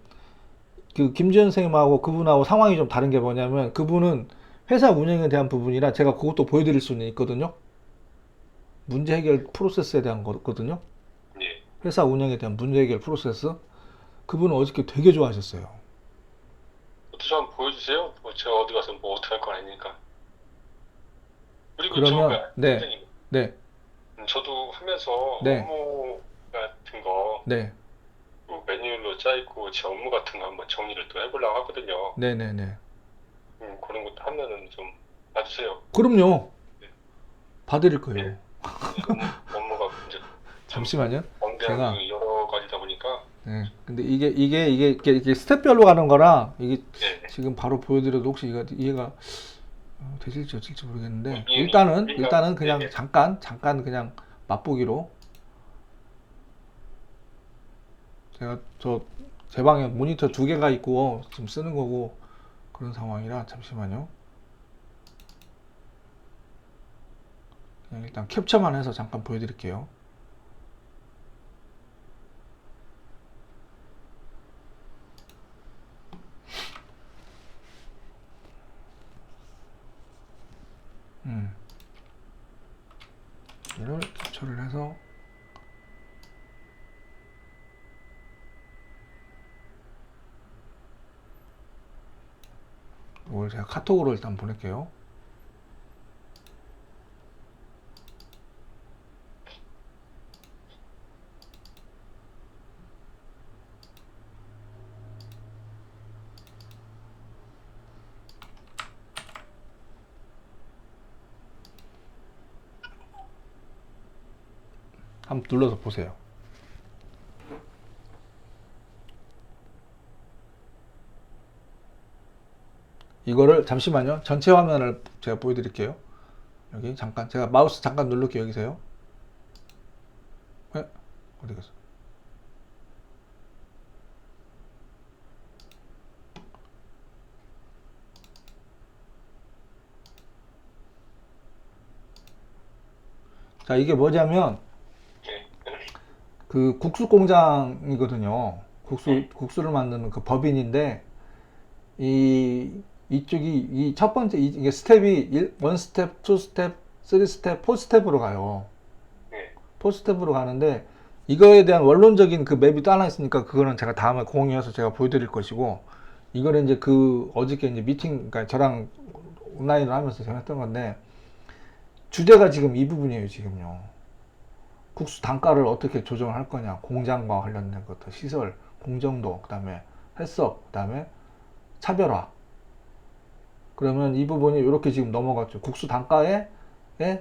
그 김지현 선생님하고 그분하고 상황이 좀 다른 게 뭐냐면 그분은 회사 운영에 대한 부분이라 제가 그것도 보여드릴 수는 있거든요. 문제 해결 프로세스에 대한 거거든요. 예. 회사 운영에 대한 문제 해결 프로세스. 그분은 어저께 되게 좋아하셨어요. 어떻게 한번 보여주세요. 뭐 제가 어디 가서 뭐 어떻게 할 건 아니니까. 그리고 그러면 네, 선생님, 네, 저도 하면서 네, 업무 같은 거, 네, 그 매뉴얼로 짜 있고 제 업무 같은 거 한번 정리를 또 해보려고 하거든요. 네, 네, 네. 그런 것도 하면은 좀 봐주세요. 그럼요. 네, 봐드릴 예, 거예요. 네, 업무가 이제 좀 잠시만요. 방대한 제가 게 여러 가지다 보니까, 네. 근데 이게 스텝별로 가는 거라 이게 네, 지금 바로 보여드려도 혹시 이해가 되실지 어쩔지 모르겠는데 이해가, 일단은 예, 그냥 예. 잠깐 그냥 맛보기로 제가 제 방에 모니터 2개가 있고 지금 쓰는 거고 그런 상황이라 잠시만요. 그냥 일단 캡처만 해서 잠깐 보여드릴게요. 음, 이를 캡처를 해서 이걸 제가 카톡으로 일단 보낼게요. 한번 눌러서 보세요. 이거를 잠시만요. 전체 화면을 제가 보여드릴게요. 여기 잠깐 제가 마우스 잠깐 누를게요. 여기서요. 네? 어디 갔어? 자, 이게 뭐냐면 예, 그 국수 공장이거든요. 예, 국수를 만드는 그 법인인데 이쪽이 이 첫 번째 이게 스텝이 1 스텝, 2 스텝, 3 스텝, 4 스텝으로 가요. 예, 4 스텝으로 가는데 이거에 대한 원론적인 그 맵이 또 하나 있으니까 그거는 제가 다음에 공유해서 제가 보여드릴 것이고 이거는 이제 그 어저께 이제 미팅 그러니까 저랑 온라인으로 하면서 제가 했던 건데 주제가 지금 이 부분이에요. 지금요. 국수 단가를 어떻게 조정을 할 거냐, 공장과 관련된 것들, 시설, 공정도, 그 다음에 해썹, 그 다음에 차별화. 그러면 이 부분이 이렇게 지금 넘어갔죠. 국수 단가에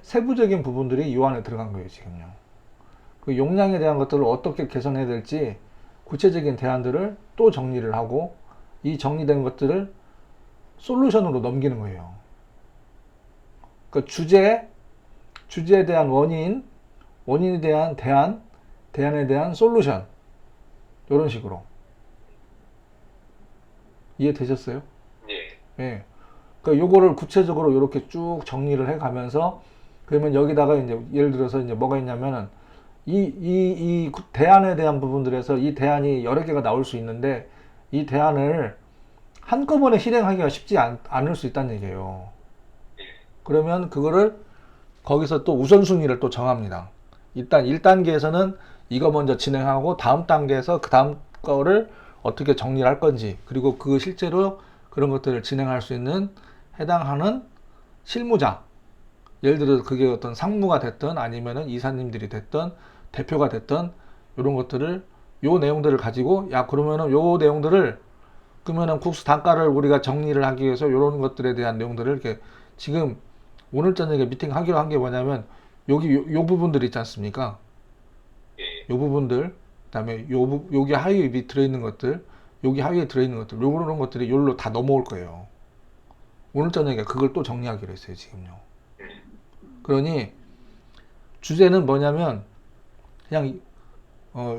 세부적인 부분들이 요 안에 들어간 거예요, 지금요. 그 용량에 대한 것들을 어떻게 개선해야 될지 구체적인 대안들을 또 정리를 하고 이 정리된 것들을 솔루션으로 넘기는 거예요. 그 주제에 대한 원인, 원인에 대한 대안, 대안에 대한 솔루션. 이런 식으로. 이해되셨어요? 예. 예. 그러니까 요거를 구체적으로 이렇게 쭉 정리를 해 가면서 그러면 여기다가 이제 예를 들어서 이제 뭐가 있냐면은 이 대안에 대한 부분들에서 이 대안이 여러 개가 나올 수 있는데 이 대안을 한꺼번에 실행하기가 쉽지 않을 수 있다는 얘기예요. 그러면 그거를 거기서 또 우선순위를 또 정합니다. 일단 1단계에서는 이거 먼저 진행하고 다음 단계에서 그 다음 거를 어떻게 정리를 할 건지 그리고 그 실제로 그런 것들을 진행할 수 있는 해당하는 실무자 예를 들어 그게 어떤 상무가 됐든 아니면은 이사님들이 됐든 대표가 됐든 이런 것들을 요 내용들을 가지고 야 그러면은 요 내용들을 그러면은 국수 단가를 우리가 정리를 하기 위해서 이런 것들에 대한 내용들을 이렇게 지금 오늘 저녁에 미팅 하기로 한 게 뭐냐면 여기 요 부분들 있지 않습니까? 요 부분들 그다음에 여기 하위에 들어있는 것들 여기 하위에 들어있는 것들 요런 것들이 요로 다 넘어올 거예요. 오늘 저녁에 그걸 또 정리하기로 했어요 지금요. 그러니 주제는 뭐냐면 그냥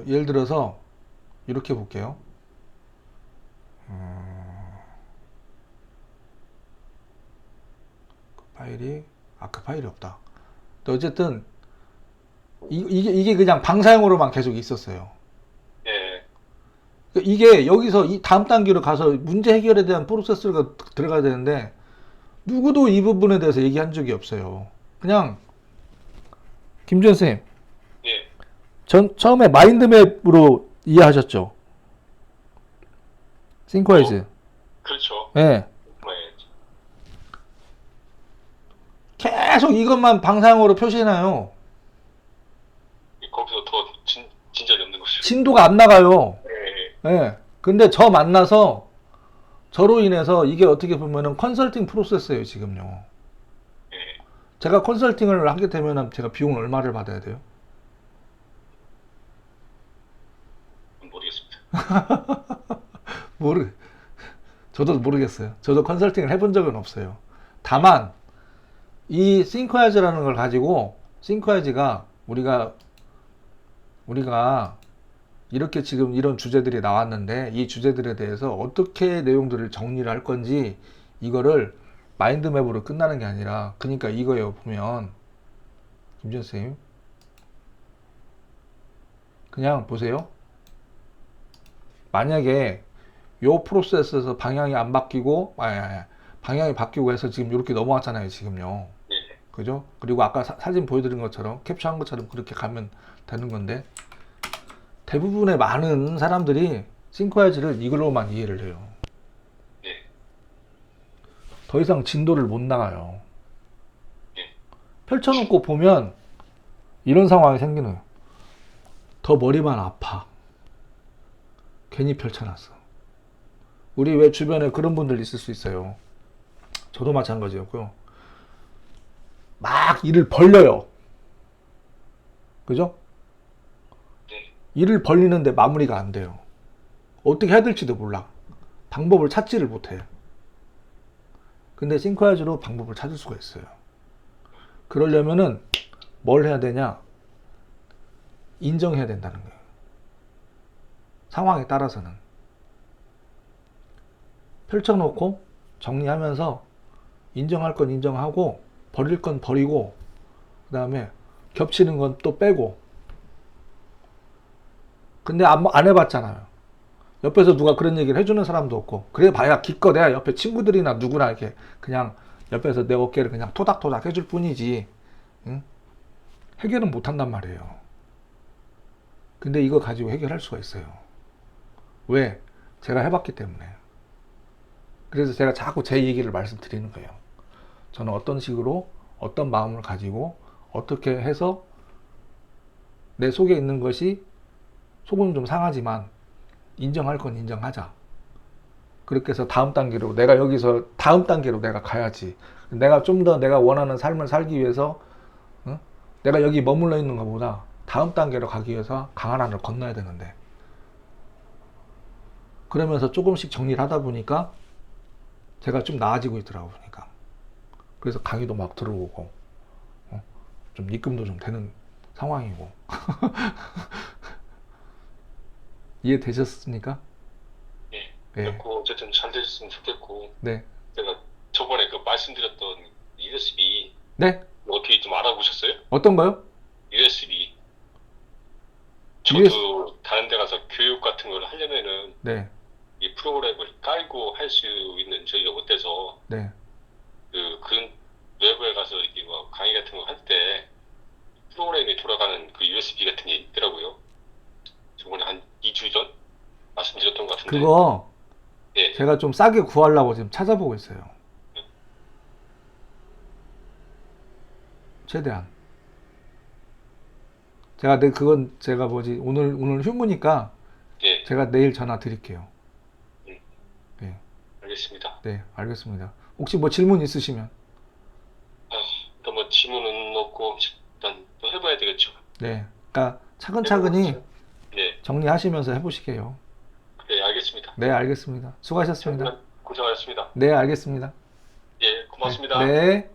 예를 들어서 이렇게 볼게요. 그 파일이 없다. 근데 어쨌든 이게 그냥 방사형으로만 계속 있었어요. 예. 이게 여기서 이 다음 단계로 가서 문제 해결에 대한 프로세스가 들어가야 되는데 누구도 이 부분에 대해서 얘기한 적이 없어요. 그냥 김준 선생님, 예. 처음에 마인드맵으로 이해하셨죠? 싱크와이즈. 그렇죠. 예. 예. 계속 이것만 방사형으로 표시해놔요. 거기서 더 진전이 없는 거죠. 진도가 안 나가요. 예. 예. 근데 저 만나서 저로 인해서 이게 어떻게 보면은 컨설팅 프로세스예요, 지금요. 예. 제가 컨설팅을 하게 되면은 제가 비용을 얼마를 받아야 돼요? 모르겠습니다. 저도 모르겠어요. 저도 컨설팅을 해본 적은 없어요. 다만 이 싱크와이즈라는 걸 가지고 싱크와이즈가 우리가 이렇게 지금 이런 주제들이 나왔는데 이 주제들에 대해서 어떻게 내용들을 정리를 할 건지 이거를 마인드맵으로 끝나는 게 아니라 그러니까 이거예요. 보면 김준 선생님 그냥 보세요. 만약에 요 프로세스에서 방향이 안 바뀌고 방향이 바뀌고 해서 지금 이렇게 넘어왔잖아요. 지금요. 예. 그죠? 그리고 아까 사진 보여드린 것처럼 캡처한 것처럼 그렇게 가면 되는 건데 대부분의 많은 사람들이 싱크와이즈를 이걸로만 이해를 해요. 예. 더 이상 진도를 못 나가요. 예. 펼쳐놓고 보면 이런 상황이 생기는 거예요. 더 머리만 아파. 괜히 펼쳐놨어. 우리 왜 주변에 그런 분들 있을 수 있어요. 저도 마찬가지였고요. 막 일을 벌려요. 그죠? 예. 일을 벌리는데 마무리가 안 돼요. 어떻게 해야 될지도 몰라. 방법을 찾지를 못해. 근데 싱크와이즈로 방법을 찾을 수가 있어요. 그러려면은 뭘 해야 되냐? 인정해야 된다는 거예요. 상황에 따라서는. 펼쳐놓고 정리하면서 인정할 건 인정하고 버릴 건 버리고 그 다음에 겹치는 건 또 빼고. 근데 안 해봤잖아요. 옆에서 누가 그런 얘기를 해주는 사람도 없고 그래 봐야 기껏해야 옆에 친구들이나 누구나 이렇게 그냥 옆에서 내 어깨를 그냥 토닥토닥 해줄 뿐이지 응? 해결은 못한단 말이에요. 근데 이거 가지고 해결할 수가 있어요. 왜? 제가 해봤기 때문에. 그래서 제가 자꾸 제 얘기를 말씀드리는 거예요. 저는 어떤 식으로 어떤 마음을 가지고 어떻게 해서 내 속에 있는 것이 속은 좀 상하지만 인정할 건 인정하자. 그렇게 해서 다음 단계로 내가 여기서 다음 단계로 내가 가야지. 내가 좀 더 내가 원하는 삶을 살기 위해서 내가 여기 머물러 있는 것보다 다음 단계로 가기 위해서 강하란을 건너야 되는데, 그러면서 조금씩 정리를 하다 보니까 제가 좀 나아지고 있더라고. 보니까 그래서 강의도 막 들어오고, 좀 입금도 좀 되는 상황이고. 이해되셨습니까? 예. 예. 됐고 어쨌든 잘 되셨으면 좋겠고 네. 제가 저번에 그 말씀드렸던 USB 네? 어떻게 좀 알아보셨어요? 어떤 거요? USB. US? 저도 다른 데 가서 교육 같은 걸 하려면은 네. 이 프로그램을 깔고 할 수 있는 저희가 못 돼서 네. 그런 외부에 가서 이렇게 뭐 강의 같은 거 할 때 프로그램이 돌아가는 그 USB 같은 게 있더라고요. 저번에 한 2주 전 말씀드렸던 것 같은데. 그거 예. 제가 좀 싸게 구하려고 지금 찾아보고 있어요. 최대한. 그건 제가 오늘 휴무니까 예. 제가 내일 전화 드릴게요. 네. 알겠습니다. 네, 알겠습니다. 혹시 뭐 질문 있으시면. 또 뭐 질문은 없고 일단 또 해봐야 되겠죠. 네. 그러니까 차근차근히 네. 정리하시면서 해보시게요. 네, 알겠습니다. 네, 알겠습니다. 수고하셨습니다. 고생하셨습니다. 네, 알겠습니다. 예, 고맙습니다. 네.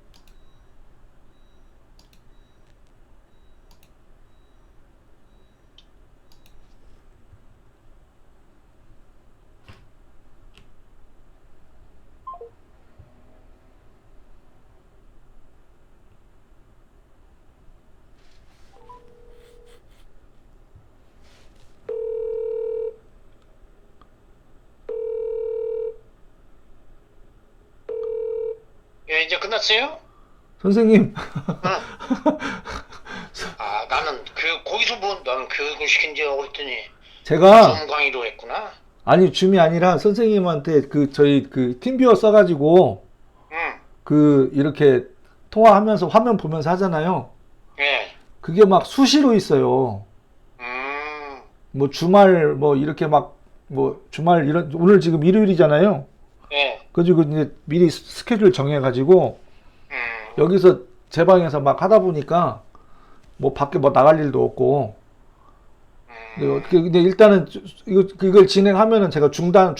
예, 이제 끝났어요? 선생님, 응. 아, 거기서 나는 교육을 시킨 줄 알았더니, 제가, 줌 강의로 했구나. 아니, 줌이 아니라 선생님한테 저희 팀뷰어 써가지고, 응, 이렇게 통화하면서 화면 보면서 하잖아요. 예, 그게 막 수시로 있어요. 뭐 주말, 이렇게 주말 오늘 지금 일요일이잖아요. 예, 그래가지고 이제 미리 스케줄 정해가지고, 음, 여기서 제 방에서 막 하다 보니까, 밖에 나갈 일도 없고, 근데 일단은 이걸 진행하면은 제가 중단할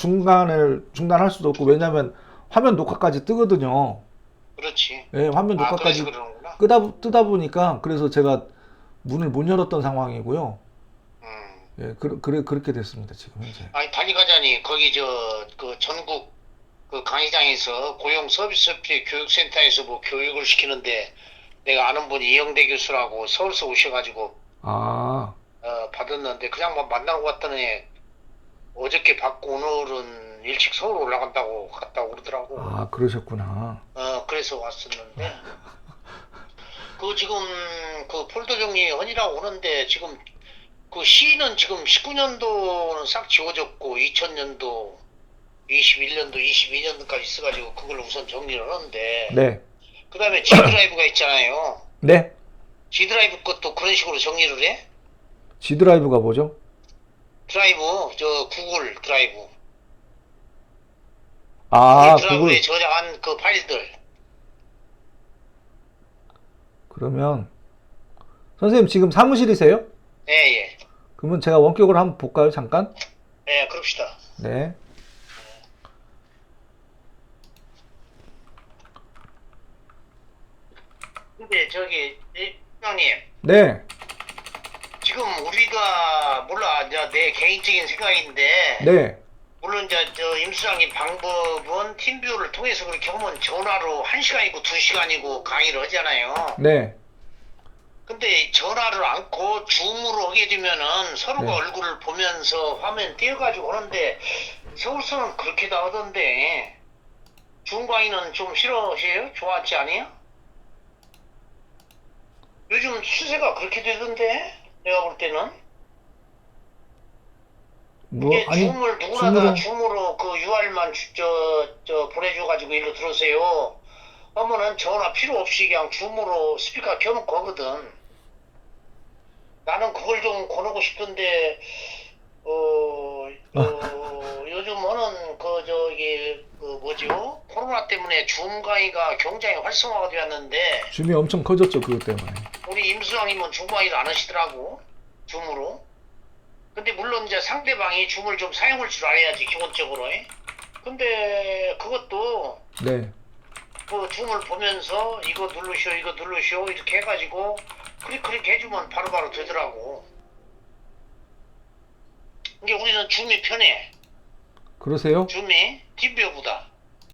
수도 없고, 왜냐면 화면 녹화까지 뜨거든요. 그렇지. 예, 화면 아, 녹화까지 그래서 그러는구나. 뜨다 보니까, 그래서 제가 문을 못 열었던 상황이고요. 예, 그렇게 됐습니다, 지금 현재. 아니, 달리가자니, 거기 그 전국 그 강의장에서 고용 서비스 업체 교육센터에서 뭐 교육을 시키는데, 내가 아는 분이 이영대 교수라고 서울서 오셔가지고, 아, 받았는데, 그냥 막 만나고 갔더니, 어저께 받고 오늘은 일찍 서울 올라간다고 갔다고 그러더라고. 그러셨구나. 그래서 왔었는데. 지금 그 폴더 정리 헌이라고 오는데 지금 그 시는 지금 19년도는 싹 지워졌고 2000년도, 21년도, 22년도까지 있어가지고 그걸 우선 정리를 하는데. 네. 그 다음에 G드라이브가 있잖아요. 네? G드라이브 것도 그런 식으로 정리를 해? G드라이브가 뭐죠? 드라이브, 구글 드라이브. 아, 구글 드라이브에 그걸, 저장한 그 파일들. 그러면, 선생님 지금 사무실이세요? 예, 예. 그러면 제가 원격으로 한번 볼까요, 잠깐? 예, 그럽시다. 네. 근데 형님, 네. 지금 우리가 몰라, 이제 내 개인적인 생각인데, 네. 물론 이제 임수장님 방법은 팀뷰를 통해서 그렇게 하면 전화로 1시간이고 2시간이고 강의를 하잖아요. 네. 근데 전화를 않고 줌으로 하게 되면은 서로가 네. 얼굴을 보면서 화면 띄워가지고 하는데 서울서는 그렇게 다 하던데 줌 강의는 좀 싫어하세요? 좋아하지 않아요? 요즘 추세가 그렇게 되던데 내가 볼 때는 이게 줌을 누구나 다 줌으로 그 UR만 보내줘가지고 일로 들어오세요 하면은 전화 필요 없이 그냥 줌으로 스피커 켜놓고 하거든. 나는 그걸 좀 권하고 싶던데 요즘 하는 코로나 때문에 줌 강의가 굉장히 활성화가 되었는데 줌이 엄청 커졌죠, 그것 때문에. 우리 임수왕님은 줌화일 안 하시더라고. 줌으로. 근데 물론 이제 상대방이 줌을 좀 사용할 줄 알아야지 기본적으로. 근데 그것도 네. 그 줌을 보면서 이거 누르시오 이거 누르시오 이렇게 해가지고 그렇게 해주면 바로바로 되더라고. 이게 우리는 줌이 편해. 그러세요? 줌이 팀비어보다.